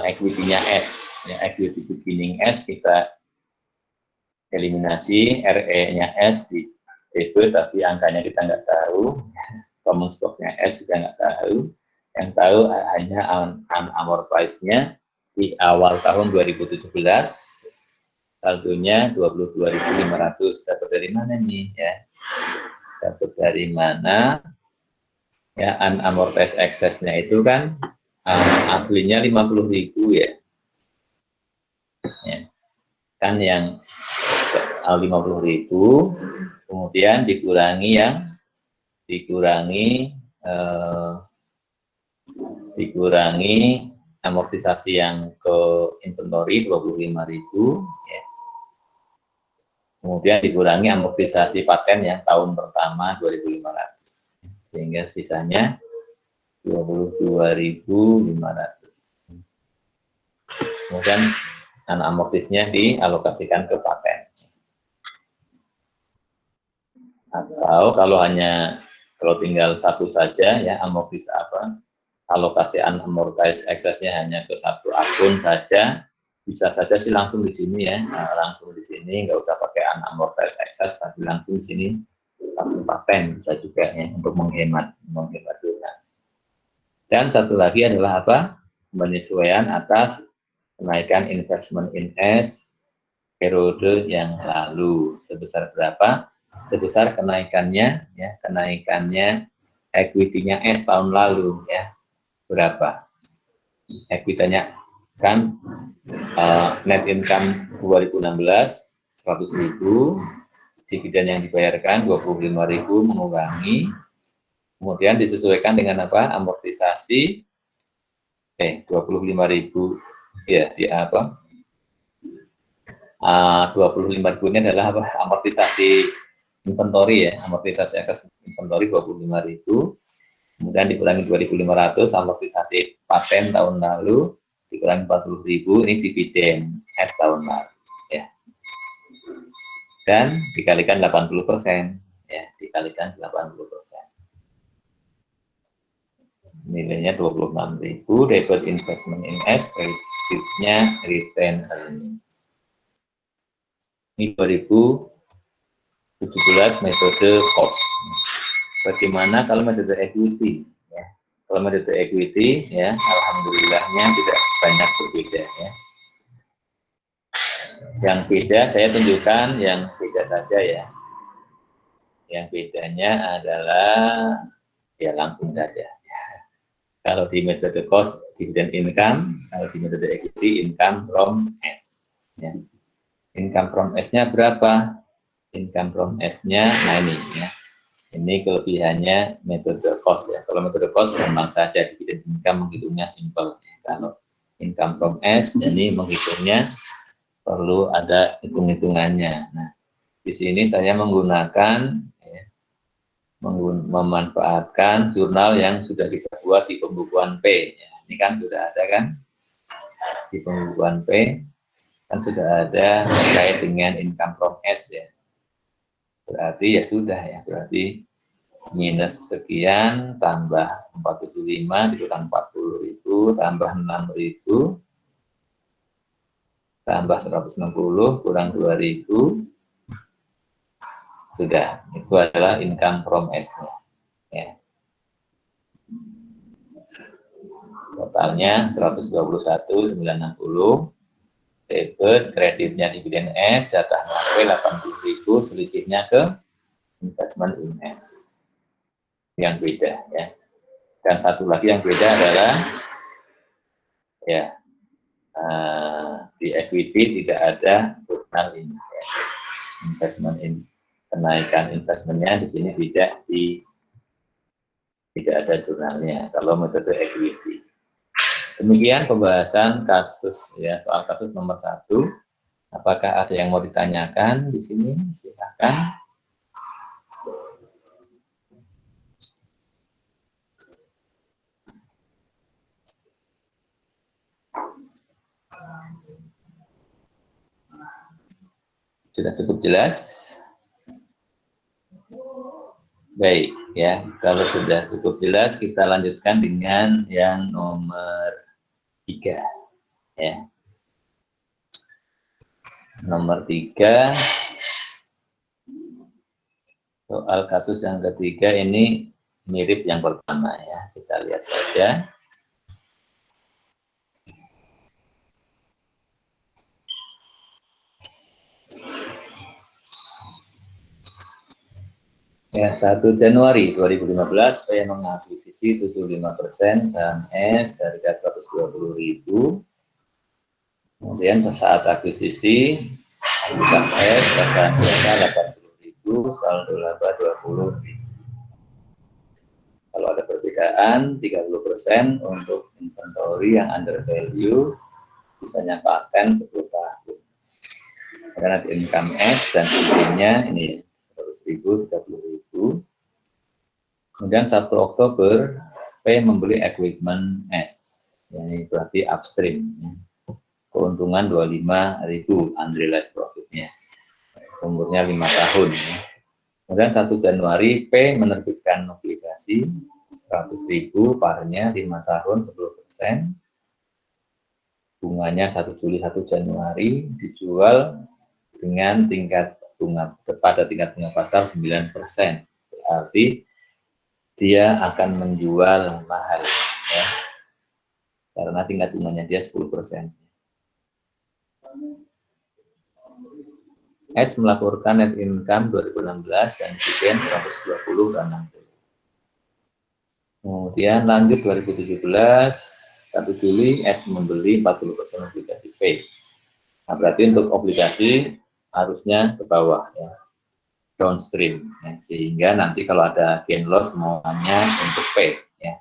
Equity-nya S. Ya, equity beginning S kita eliminasi, RE-nya S di debit, tapi angkanya kita nggak tahu. Common stock-nya S juga nggak tahu. Yang tahu hanya unamortized-nya di awal tahun 2017. Saldonya 22.500. Dapat dari mana nih ya? Dapat dari mana? Ya, unamortized excess-nya itu kan aslinya 50.000 ya. Ya. Kan yang 50.000 kemudian dikurangi amortisasi yang ke inventory 25.000 ya. Kemudian dikurangi amortisasi paten yang tahun pertama 2.500 sehingga sisanya 22.500. Kemudian amortisnya dialokasikan ke paten. Atau kalau tinggal satu saja ya amortis alokasi unamortized excess-nya hanya ke satu akun saja, bisa saja sih langsung di sini ya, langsung di sini nggak usah pakai unamortized excess, tapi langsung di sini langsung paten bisa juga ya untuk menghemat dana. Dan satu lagi adalah apa? Penyesuaian atas kenaikan investment in S periode yang lalu sebesar berapa? Sebesar kenaikannya equity-nya S tahun lalu ya berapa? Equity-nya kan net income 2016 100.000, dividen yang dibayarkan 25.000 mengurangi, kemudian disesuaikan dengan apa? Amortisasi 25.000 ya di apa? 25.000 ini adalah apa? Amortisasi inventory ya, amortisasi ekses inventory 25.000, kemudian dikurangi 2.500 amortisasi paten tahun lalu, dikurangi 40.000 ini dividen S tahun lalu ya. Dan dikalikan 80% ya, dikalikan 80%. Nilainya 26.000, debit investment in S, kreditnya return earnings. Ini 2017 metode cost. Bagaimana kalau metode equity? Ya. Kalau metode equity, ya, alhamdulillahnya tidak banyak berbeda. Ya. Yang beda saya tunjukkan, yang beda saja ya. Yang bedanya adalah ya langsung saja. Ya. Kalau di metode cost dividend income, kalau di metode equity income from S. Ya. Income from S-nya berapa? Income from S-nya, nah ini ya. Ini kelebihannya metode cost ya. Kalau metode cost gampang saja, dividend income menghitungnya simple. Ya. Kalau income from S, ini menghitungnya perlu ada hitung-hitungannya. Nah, di sini saya menggunakan memanfaatkan jurnal yang sudah dibuat di pembukuan P. Ya. Ini kan sudah ada kan di pembukuan P. Kan sudah ada terkait dengan income from S ya. Berarti ya sudah ya, berarti minus sekian tambah 475 dikurang 40.000 tambah 6.000 tambah 160 kurang 2.000 sudah, itu adalah income from S nya ya. totalnya 121.960. Debit, kreditnya dividen S, jatah HP 80.000, selisihnya ke investment in S. Yang beda ya. Dan satu lagi yang beda adalah ya di equity tidak ada jurnal ini ya. Investment in, kenaikan investmentnya di sini tidak ada jurnalnya kalau metode equity. Demikian pembahasan kasus ya, soal kasus nomor 1. Apakah ada yang mau ditanyakan di sini? Silakan. Sudah cukup jelas? Baik, ya. Kalau sudah cukup jelas, kita lanjutkan dengan yang nomor 3. Ya. Nomor 3, soal kasus yang ketiga ini mirip yang pertama ya. Kita lihat saja. Ya, 1 Januari 2015 saya mengakuisisi 75% saham S harga 120.000. Kemudian saat akuisisi ekuitas S harga 80.000, saldo laba 20.000. Kalau ada perbedaan 30% untuk inventory yang under value, sisanya paten 10 tahun. Karena income S dan dividennya ini 100.000, 30.000. Kemudian 1 Oktober P membeli equipment S, ini berarti upstream. Keuntungan 25.000 unrealized profitnya. Umurnya 5 tahun. Kemudian 1 Januari P menerbitkan obligasi 100.000, parnya 5 tahun 10%. Bunganya 1 Juli 1 Januari, dijual dengan tingkat bunga pada tingkat bunga pasar 9%. Berarti dia akan menjual mahal ya. Karena tingkat bunganya dia 10%. S melaporkan net income 2016 dan dividen 120 dan 60. Kemudian lanjut 2017, 1 Juli S membeli 40% obligasi P. Nah, berarti untuk obligasi harusnya ke bawah ya, downstream ya. Sehingga nanti kalau ada gain loss semuanya untuk P ya.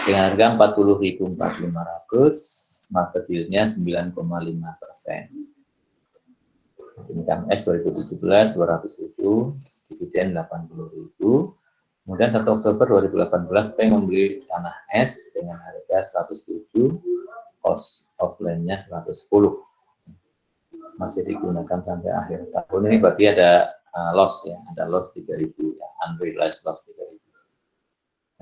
Dengan harga 40.400, market yield-nya 9,5%. Income S 2017 200.000, dividen 80.000. Kemudian 1 Oktober 2018 P membeli tanah S dengan harga 107, cost of land-nya 110. Masih digunakan sampai akhir tahun ini, berarti ada loss ya, ada loss 3.000 ya, unrealized loss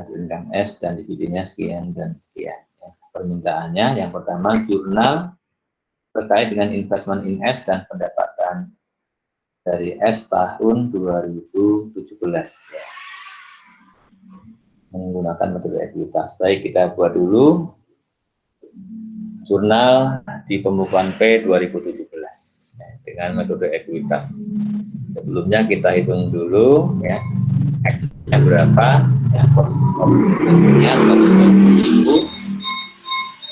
3.000. Income S dan dividennya sekian dan sekian ya. Permintaannya yang pertama jurnal terkait dengan investment in S dan pendapatan dari S tahun 2017 ya. Menggunakan metode ekuitas. Baik, kita buat dulu jurnal di pembukuan P 2017 ya, dengan metode ekuitas. Sebelumnya kita hitung dulu ya, X-nya berapa ya, cost of investment-nya 120.000,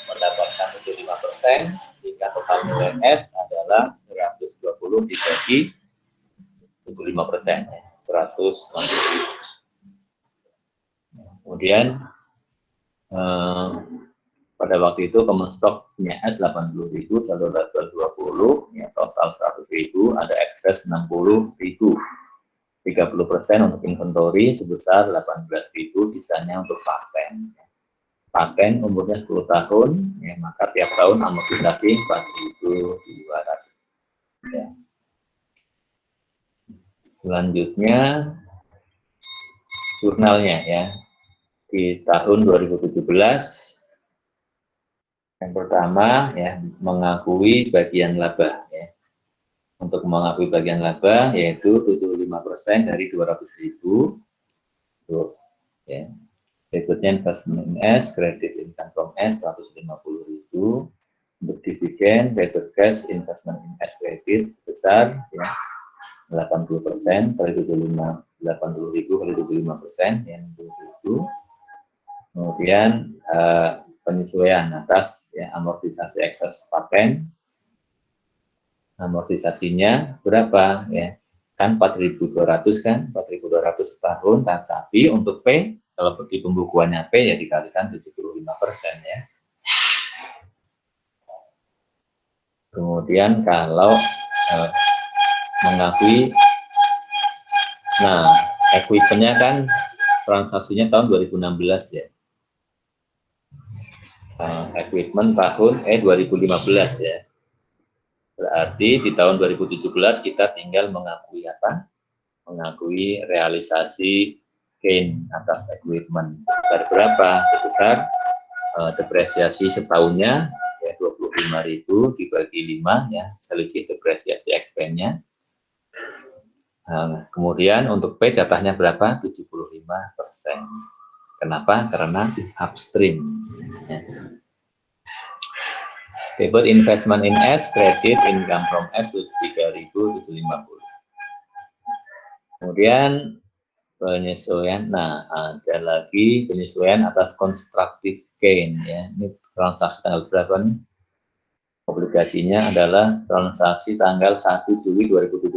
mendapatkan 75%, hingga total nilai S adalah 120 dibagi 75%, 120.000. Kemudian pada waktu itu common stock punya S 80.000, saldo laba 20, ya, total 100.000, ada ekses 60.000. 30% untuk inventory sebesar 18.000, sisanya untuk paten. Paten umurnya 10 tahun, ya, maka tiap tahun amortisasi 4.200. Ya. Selanjutnya jurnalnya ya. Di tahun 2017 yang pertama ya, mengakui bagian laba ya. Untuk mengakui bagian laba yaitu 75% dari 200.000 ya. Berikutnya investment in S, credit income from S 150.000. Untuk dividen, paper cash, investment in S credit sebesar ya 80% kali 75, 80.000 kali 75% yang 20.000. Kemudian penyesuaian atas ya, amortisasi ekses paten. Amortisasinya berapa ya? Kan 4.200 kan, 4.200 setahun, tapi untuk P, kalau di pembukuannya P ya dikalikan 75% ya. Kemudian kalau mengakui, nah equipmentnya kan transaksinya tahun 2016 ya. Equipment tahun 2015 ya. Berarti di tahun 2017 kita tinggal mengakui apa? Mengakui realisasi gain atas equipment. Sebesar berapa? Sebesar depresiasi setahunnya ya 25.000 dibagi 5 ya, selisih depresiasi expense-nya. Nah, kemudian untuk P jatahnya berapa? 75%. Kenapa? Karena upstream. Ya. Debit investment in S, credit income from S 3.750. Kemudian penyesuaian, nah ada lagi penyesuaian atas constructive gain ya. Ini transaksi tanggal berapa nih? Obligasinya adalah transaksi tanggal 1 Juli 2017.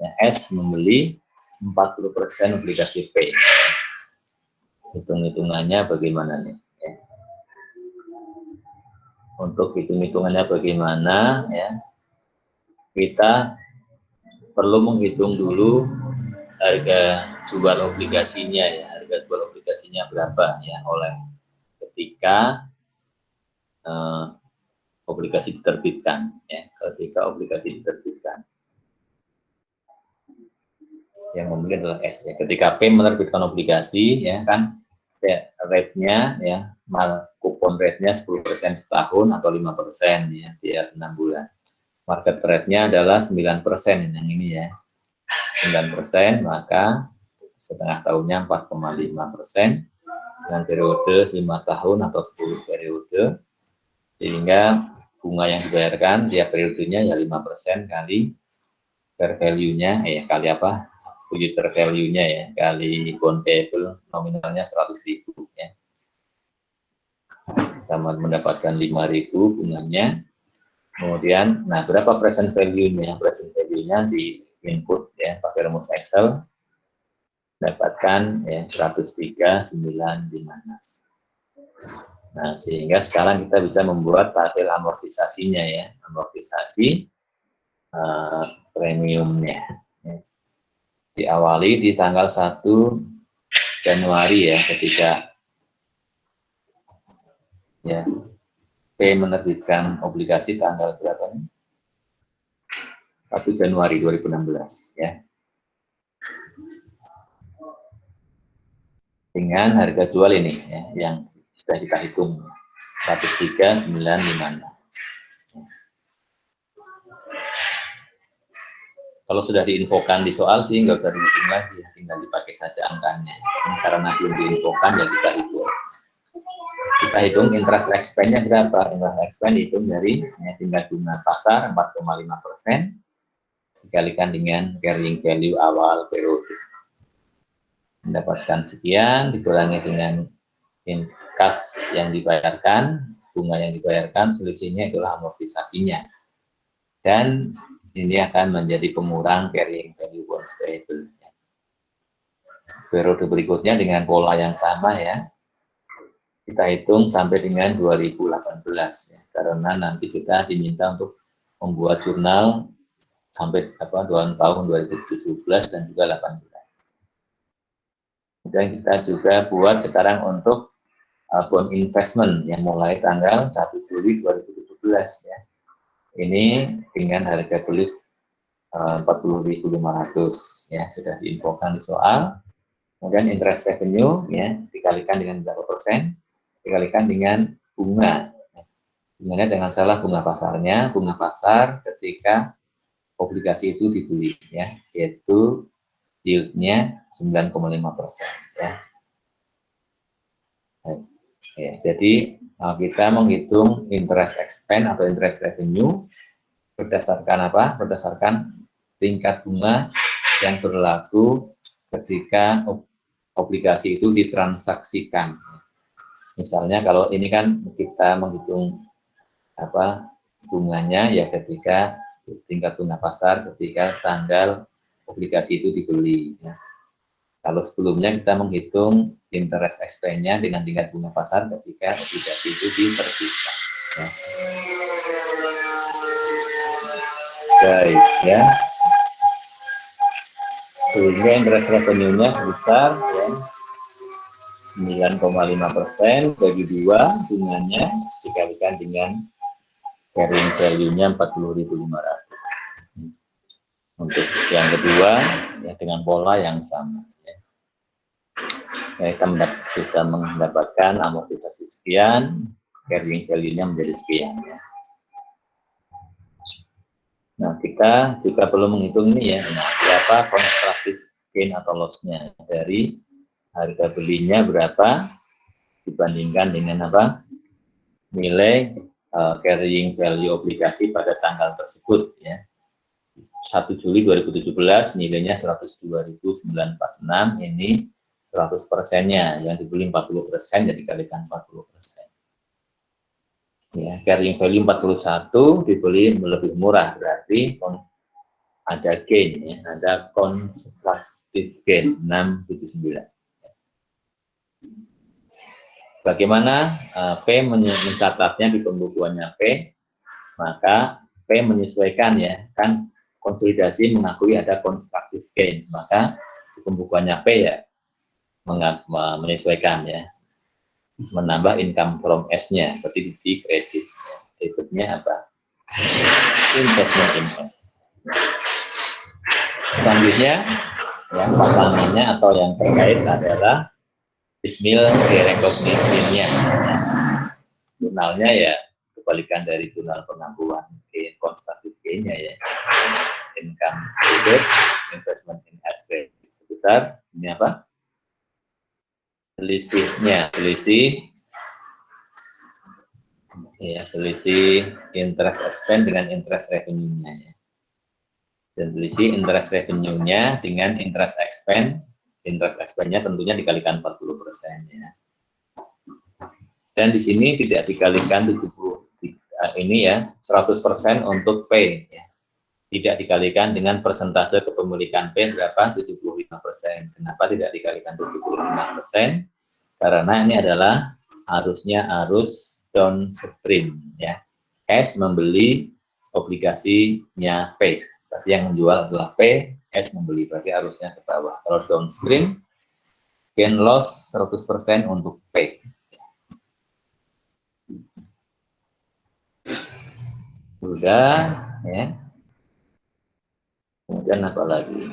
Ya, S membeli 40% obligasi P. Hitung-hitungannya bagaimana nih? Ya. Untuk hitung-hitungannya bagaimana ya? Kita perlu menghitung dulu harga jual obligasinya ya, harga jual obligasinya berapa ya oleh ketika obligasi diterbitkan ya, ketika obligasi diterbitkan. Yang memiliki adalah S ya. Ketika P menerbitkan obligasi ya kan rate-nya ya, kupon rate-nya 10% setahun atau 5% ya tiap 6 bulan. Market rate-nya adalah 9% yang ini ya. 9%, maka setengah tahunnya 4,5% dengan periode 5 tahun atau 10 periode, sehingga bunga yang dibayarkan tiap periodenya ya 5% kali fair value-nya kali apa? Future value-nya ya, kali bond payable nominalnya 100.000 ya. Sama mendapatkan 5.000 bunganya. Kemudian, nah berapa present value-nya? Present value-nya di input ya pakai rumus Excel, dapatkan ya 103.956. Nah, sehingga sekarang kita bisa membuat tabel amortisasinya ya, amortisasi premiumnya. Ya. Diawali di tanggal 1 Januari ya, ketika ya P menerbitkan obligasi tanggal berapa nih? 1 Januari 2016 ya. Dengan harga jual ini ya, yang sudah kita hitung 103.956. Kalau sudah diinfokan di soal sih nggak usah dihitung lagi, tinggal dipakai saja angkanya. Karena belum diinfokan ya kita hitung. Kita hitung interest expense-nya berapa? Interest expense dihitung dari ya, tingkat bunga pasar 4,5% dikalikan dengan carrying value awal periode. Mendapatkan sekian dikurangi dengan kas yang dibayarkan, bunga yang dibayarkan, selisihnya itulah amortisasinya. Dan ini akan menjadi pengurang carrying value bonds payable. Periode berikutnya dengan pola yang sama ya. Kita hitung sampai dengan 2018 ya. Karena nanti kita diminta untuk membuat jurnal sampai tahun 2017 dan juga 18. Kemudian kita juga buat sekarang untuk bond investment yang mulai tanggal 1 Juli 2017 ya. Ini dengan harga tulis 40.500 ya, sudah diinfokan di soal. Kemudian interest revenue ya dikalikan dengan berapa persen? Dikalikan dengan bunga. Bunganya dengan salah bunga pasarnya, bunga pasar ketika obligasi itu dibeli ya, yaitu yield-nya 9,5% ya. Ya, jadi kita menghitung interest expense atau interest revenue berdasarkan apa? Berdasarkan tingkat bunga yang berlaku ketika obligasi itu ditransaksikan. Misalnya kalau ini kan kita menghitung apa bunganya ya ketika tingkat bunga pasar ketika tanggal obligasi itu dibeli. Ya. Kalau sebelumnya kita menghitung interest expense-nya dengan tingkat bunga pasar ketika obligasi itu diterbitkan. Ya. Baik ya. Sehingga interest revenue-nya sebesar ya 9,5% bagi 2 bunganya dikalikan dengan carrying value-nya 40.500. Untuk yang kedua ya dengan pola yang sama. Kita bisa mendapatkan amortisasi sekian, carrying value-nya menjadi sekian. Ya. Nah, kita juga perlu menghitung ini ya, berapa constructive gain atau loss-nya dari harga belinya berapa dibandingkan dengan apa nilai carrying value obligasi pada tanggal tersebut ya. 1 Juli 2017 nilainya 102.946 ini 100%-nya yang dibeli 40% jadi kalikan 40%. Ya, carrying value 41 dibeli lebih murah berarti ada gain ya, ada constructive gain 679. Bagaimana P mencatatnya di pembukuannya P? Maka P menyesuaikan ya, kan konsolidasi mengakui ada constructive gain, maka di pembukuannya P ya menyesuaikan ya, menambah income from S-nya, berarti di kredit. Berikutnya apa? Investment income. Selanjutnya, yang pasangannya atau yang terkait adalah Bismil recognition-nya. Jurnalnya ya kebalikan dari jurnal pengakuan constructive gain-nya ya. Income credit, investment in asset sebesar ini apa? Selisihnya, selisih interest expense dengan interest revenue-nya ya. Dan selisih interest revenue-nya dengan interest expense-nya tentunya dikalikan 40% ya. Dan di sini tidak dikalikan 70 ini ya 100% untuk P ya. Tidak dikalikan dengan persentase kepemilikan P berapa 75%. Kenapa tidak dikalikan 75%? Karena ini adalah arusnya arus downstream ya. S membeli obligasinya P. Berarti yang menjual adalah P, S membeli berarti arusnya ke bawah. Kalau downstream gain loss 100% untuk P. Sudah ya. Kemudian apa lagi?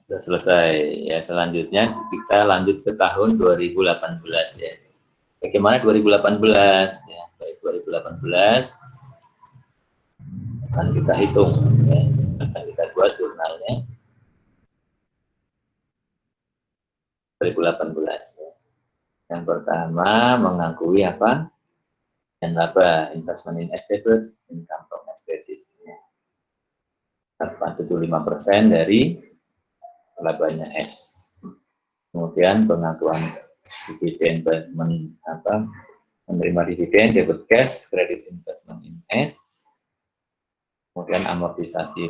Sudah selesai ya. Selanjutnya kita lanjut ke tahun 2018 ya. Bagaimana 2018 ya? Baik 2018 akan kita hitung ya. Akan kita buat jurnalnya 2018 ya. Yang pertama mengakui apa? Dan laba investment in SPP, income from SPP. 4,75% dari labanya S. Kemudian pengakuan dividen menerima dividen debit cash kredit investment in S. Kemudian amortisasi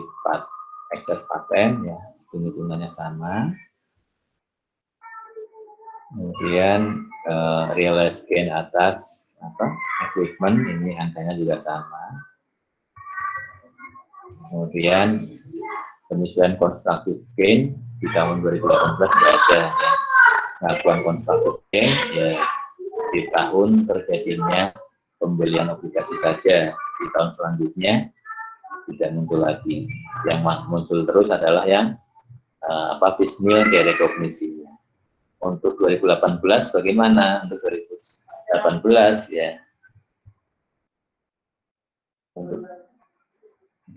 excess paten ya, hitung-hitungannya sama. Kemudian realized gain atas equipment ini angkanya juga sama. Kemudian penyesuaian constructive gain di tahun 2018 tidak ada ya. Pengakuan constructive gain ya di tahun terjadinya pembelian obligasi saja, di tahun selanjutnya tidak muncul lagi. Yang muncul terus adalah yang Bismil recognition. Untuk 2018 bagaimana? Untuk 2018 ya.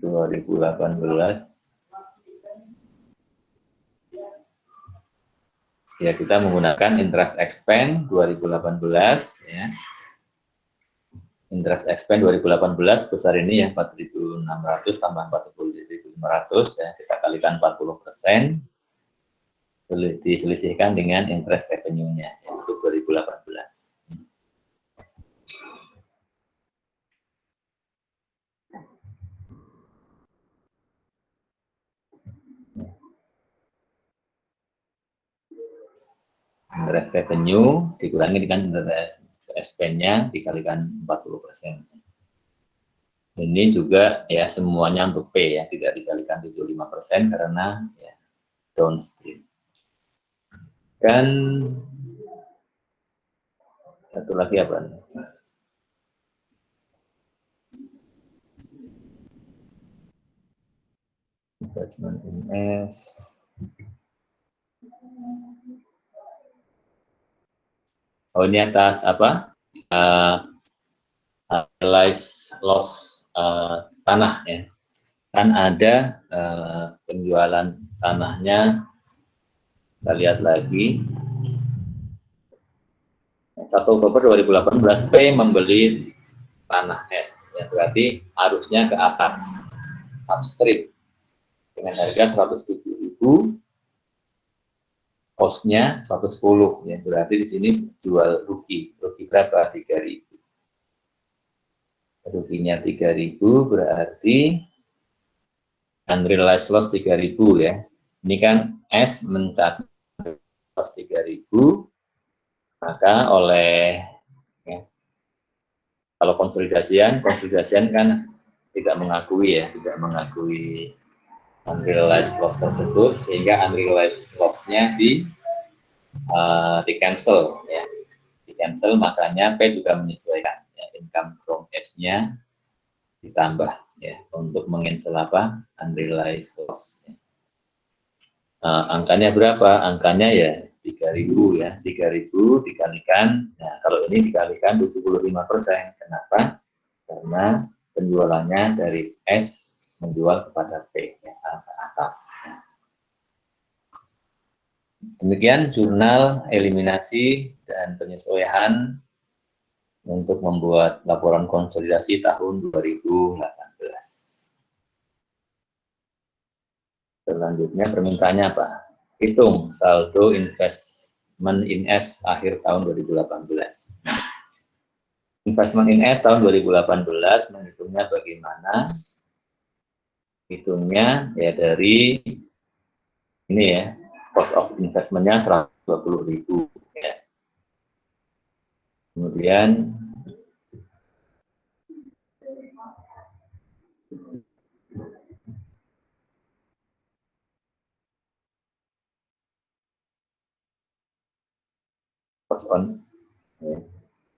2018. Ya, kita menggunakan interest expense 2018 ya. Interest expense 2018 besar ini ya 4.600 tambah 40.500 ya, kita kalikan 40%, diselisihkan dengan interest revenue-nya ya, untuk 2018. Interest revenue dikurangi dengan interest expense-nya dikalikan 40%. Ini juga ya semuanya untuk P ya, tidak dikalikan 75% karena ya downstream. Dan satu lagi apa? Investment in S. Oh, ini atas apa? Realize loss tanah ya. Kan ada penjualan tanahnya. Kita lihat lagi. 1 Oktober 2018 P membeli tanah S ya, berarti arusnya ke atas upstream dengan harga 107.000, cost-nya 110 ya, berarti di sini jual rugi berapa? 3.000. Ruginya 3.000 berarti unrealized loss 3.000 ya. Ini kan S mencatat loss 3.000, maka oleh ya, kalau konsolidasian kan tidak mengakui ya, tidak mengakui unrealized loss tersebut, sehingga unrealized loss-nya di cancel ya, di cancel, makanya P juga menyesuaikan ya, income from S-nya ditambah ya untuk mencancel apa? Unrealized loss ya. Angkanya berapa? Angkanya ya 3.000 ya, 3.000 dikalikan, nah kalau ini dikalikan 75%. Kenapa? Karena penjualannya dari S menjual kepada P ya, ke atas. Demikian jurnal eliminasi dan penyesuaian untuk membuat laporan konsolidasi tahun 2018. Selanjutnya permintaannya apa? Hitung saldo investment in S akhir tahun 2018. Investment in S tahun 2018 menghitungnya bagaimana? Hitungnya ya dari ini ya, cost of investment-nya 120.000 ya. Kemudian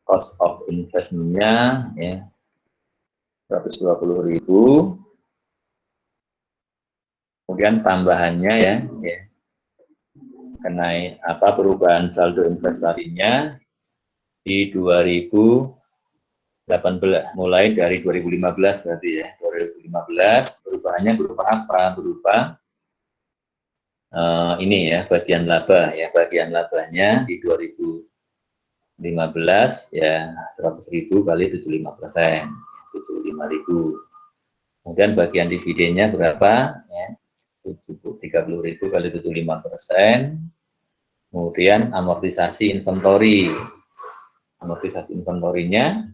cost of investment-nya ya 120.000. Kemudian tambahannya ya kenai apa perubahan saldo investasinya di 2018, mulai dari 2015 berarti ya. 2015 perubahannya berupa apa? Berupa ini ya, bagian laba ya, bagian labanya di 2015 ya 100.000 kali 75%, 75.000. Kemudian bagian dividennya berapa ya? 30.000 kali 75%. Kemudian amortisasi inventory. Amortisasi inventorinya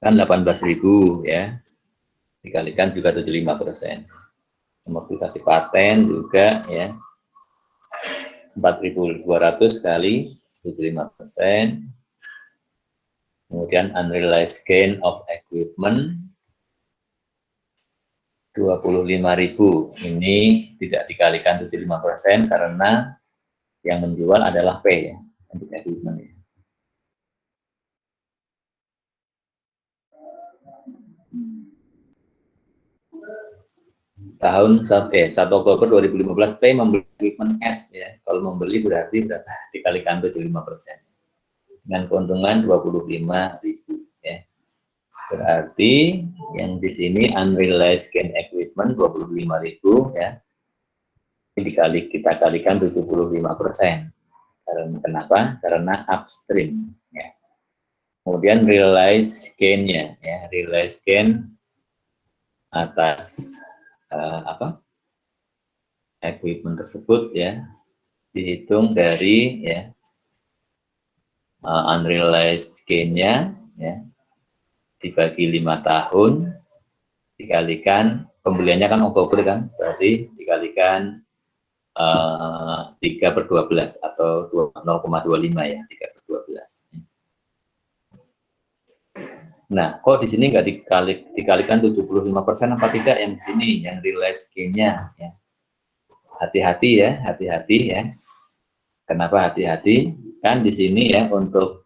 kan 18.000 ya. Dikalikan juga 75%. Amortisasi paten juga ya 4.200 kali 75%. Kemudian unrealized gain of equipment 25.000. Ini tidak dikalikan 75% karena yang menjual adalah P ya, untuk equipment ya. Tahun 1 Oktober 2015 P membeli equipment S ya. Kalau membeli berarti berapa? Dikalikan 75%. Dengan keuntungan 25.000 ya. Berarti yang di sini unrealized gain equipment 25.000 ya. Ini kita kalikan 75%. Kenapa? Karena upstream ya. Kemudian realized gain-nya ya, realized gain atas equipment tersebut ya, dihitung dari ya unrealized gain-nya ya, dibagi 5 tahun dikalikan pembeliannya kan Oktober kan, berarti dikalikan 3/12 atau 0,25 ya, 3/12. Nah, kok di sini nggak dikalikan 75% apa tidak yang di sini, yang realized gain-nya ya. Hati-hati ya, hati-hati ya. Kenapa hati-hati? Kan di sini ya untuk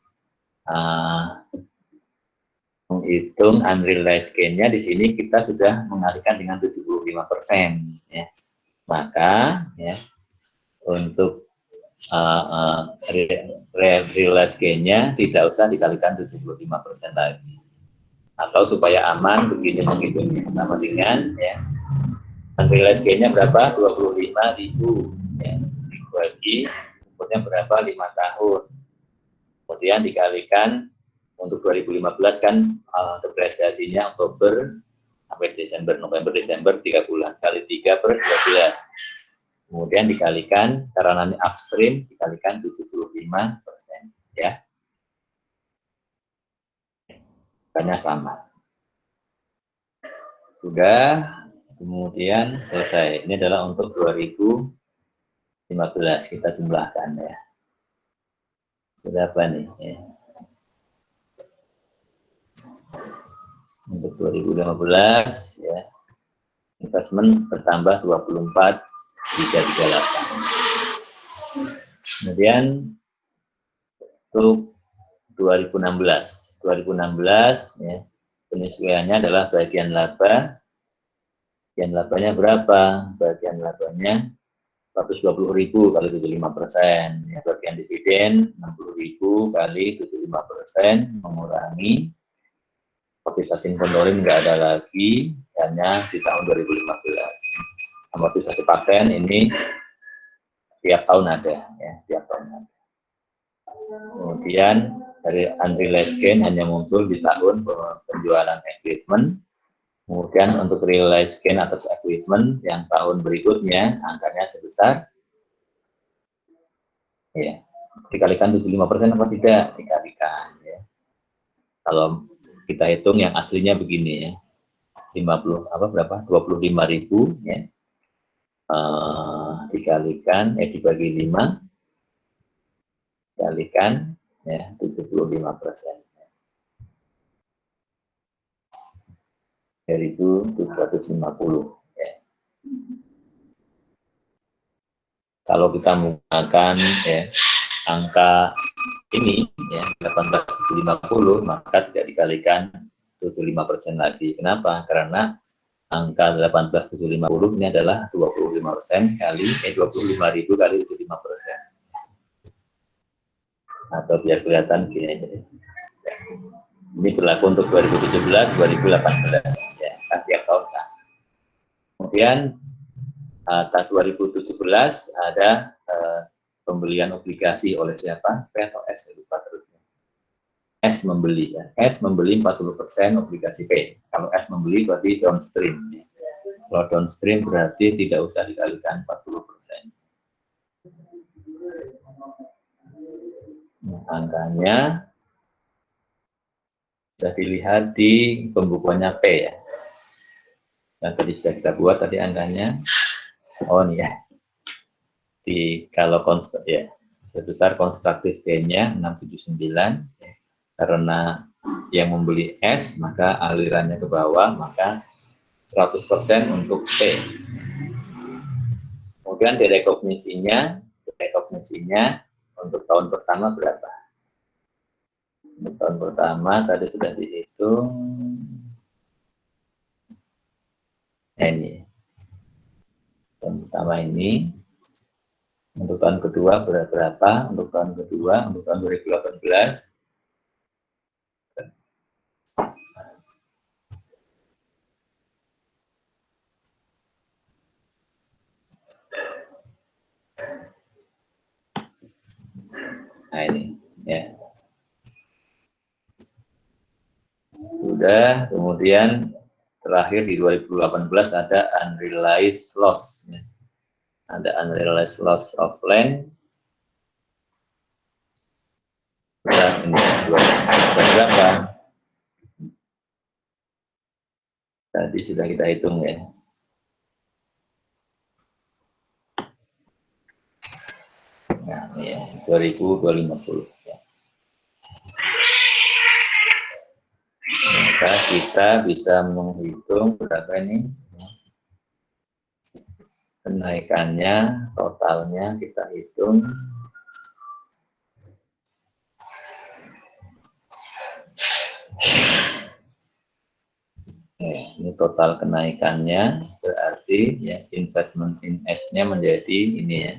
menghitung unrealized gain-nya di sini kita sudah mengalihkan dengan 75% ya. Maka ya untuk realized gain-nya tidak usah dikalikan 75% lagi. Atau supaya aman begini menghitungnya sama dengan ya unrealized gain-nya berapa? 25.000 ya. Dibagi umurnya berapa? 5 tahun. Kemudian dikalikan untuk 2015 kan depresiasinya Oktober sampai Desember, November, Desember 3 bulan kali 3/12. Kemudian dikalikan karena nanti upstream dikalikan 75% ya. Banyak sama. Sudah, kemudian selesai. Ini adalah untuk 2015 kita jumlahkan ya. Berapa nih? Ya. Untuk 2015 ya, investment bertambah 24.338. Kemudian untuk 2016 ya, penyesuaiannya adalah bagian laba. Bagian labanya berapa? Bagian labanya 120.000 kali 75%. Ya, bagian dividen 60.000 kali 75% mengurangi amortisasi inventory nggak ada lagi, hanya di tahun 2015. Amortisasi paten ini tiap tahun ada, ya, tiap tahun ada. Kemudian dari unrealized gain hanya muncul di tahun penjualan equipment. Kemudian untuk realized gain atas equipment yang tahun berikutnya angkanya sebesar ya dikalikan 75% apa tidak? Dikalikan ya. Kalau kita hitung yang aslinya begini ya. 50 apa berapa? 25.000 ya. Dikalikan dibagi 5 dikalikan ya 75%. 1.750 ya. Kalau kita menggunakan ya angka ini ya 18.750 maka tidak dikalikan 75% lagi. Kenapa? Karena angka 18.750 ini adalah 25% kali 25.000 kali 75%. Atau biar kelihatan gini aja. Ini berlaku untuk 2017, 2018 ya, kan tiap tahun kan. Kemudian tahun 2017 ada pembelian obligasi oleh siapa? P atau S, lupa terusnya. S membeli ya. S membeli 40% obligasi P. Kalau S membeli berarti downstream. Ya. Kalau downstream berarti tidak usah dikalikan 40%. Nah, angkanya bisa dilihat di pembukuannya P ya. Yang tadi sudah kita buat tadi angkanya. Oh nih ya. Kalau ya sebesar constructive gain-nya 679 ya. Karena yang membeli S maka alirannya ke bawah maka 100% untuk P. Kemudian direkognisinya untuk tahun pertama berapa? Untuk tahun pertama tadi sudah dihitung. Ini tahun pertama ini. Untuk tahun kedua berapa? Untuk tahun kedua, untuk tahun 2018 Nah ini ya. Sudah, kemudian terakhir di 2018 ada unrealized loss. Ya. Ada unrealized loss of land. Sudah ini berapa? Tadi sudah kita hitung ya. Nah, ini ya, 2.250 ya. Maka kita bisa menghitung berapa ini kenaikannya, totalnya kita hitung. Ini total kenaikannya berarti ya investment in S-nya menjadi ini ya.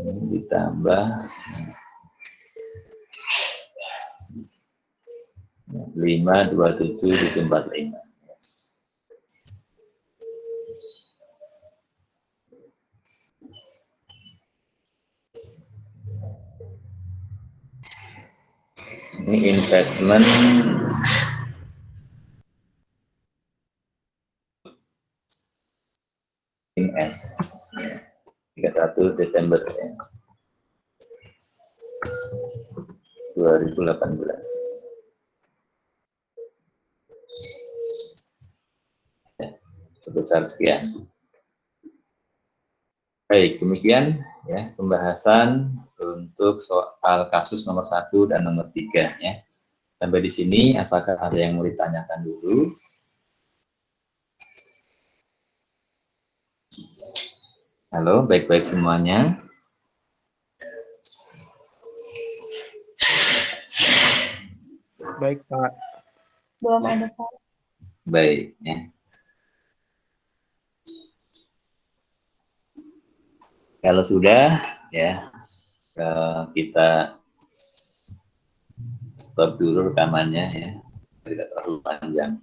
Ini ditambah 527,745. Ini investment in S ya. 31 Desember ya. 2018. Ya, sebesar sekian. Baik, demikian ya pembahasan untuk soal kasus nomor 1 dan nomor 3 ya. Sampai di sini, apakah ada yang mau ditanyakan dulu? Halo, baik-baik semuanya. Baik, Pak. Belum ada, Pak. Baik ya. Kalau sudah ya kita stop dulu rekamannya ya, tidak terlalu panjang.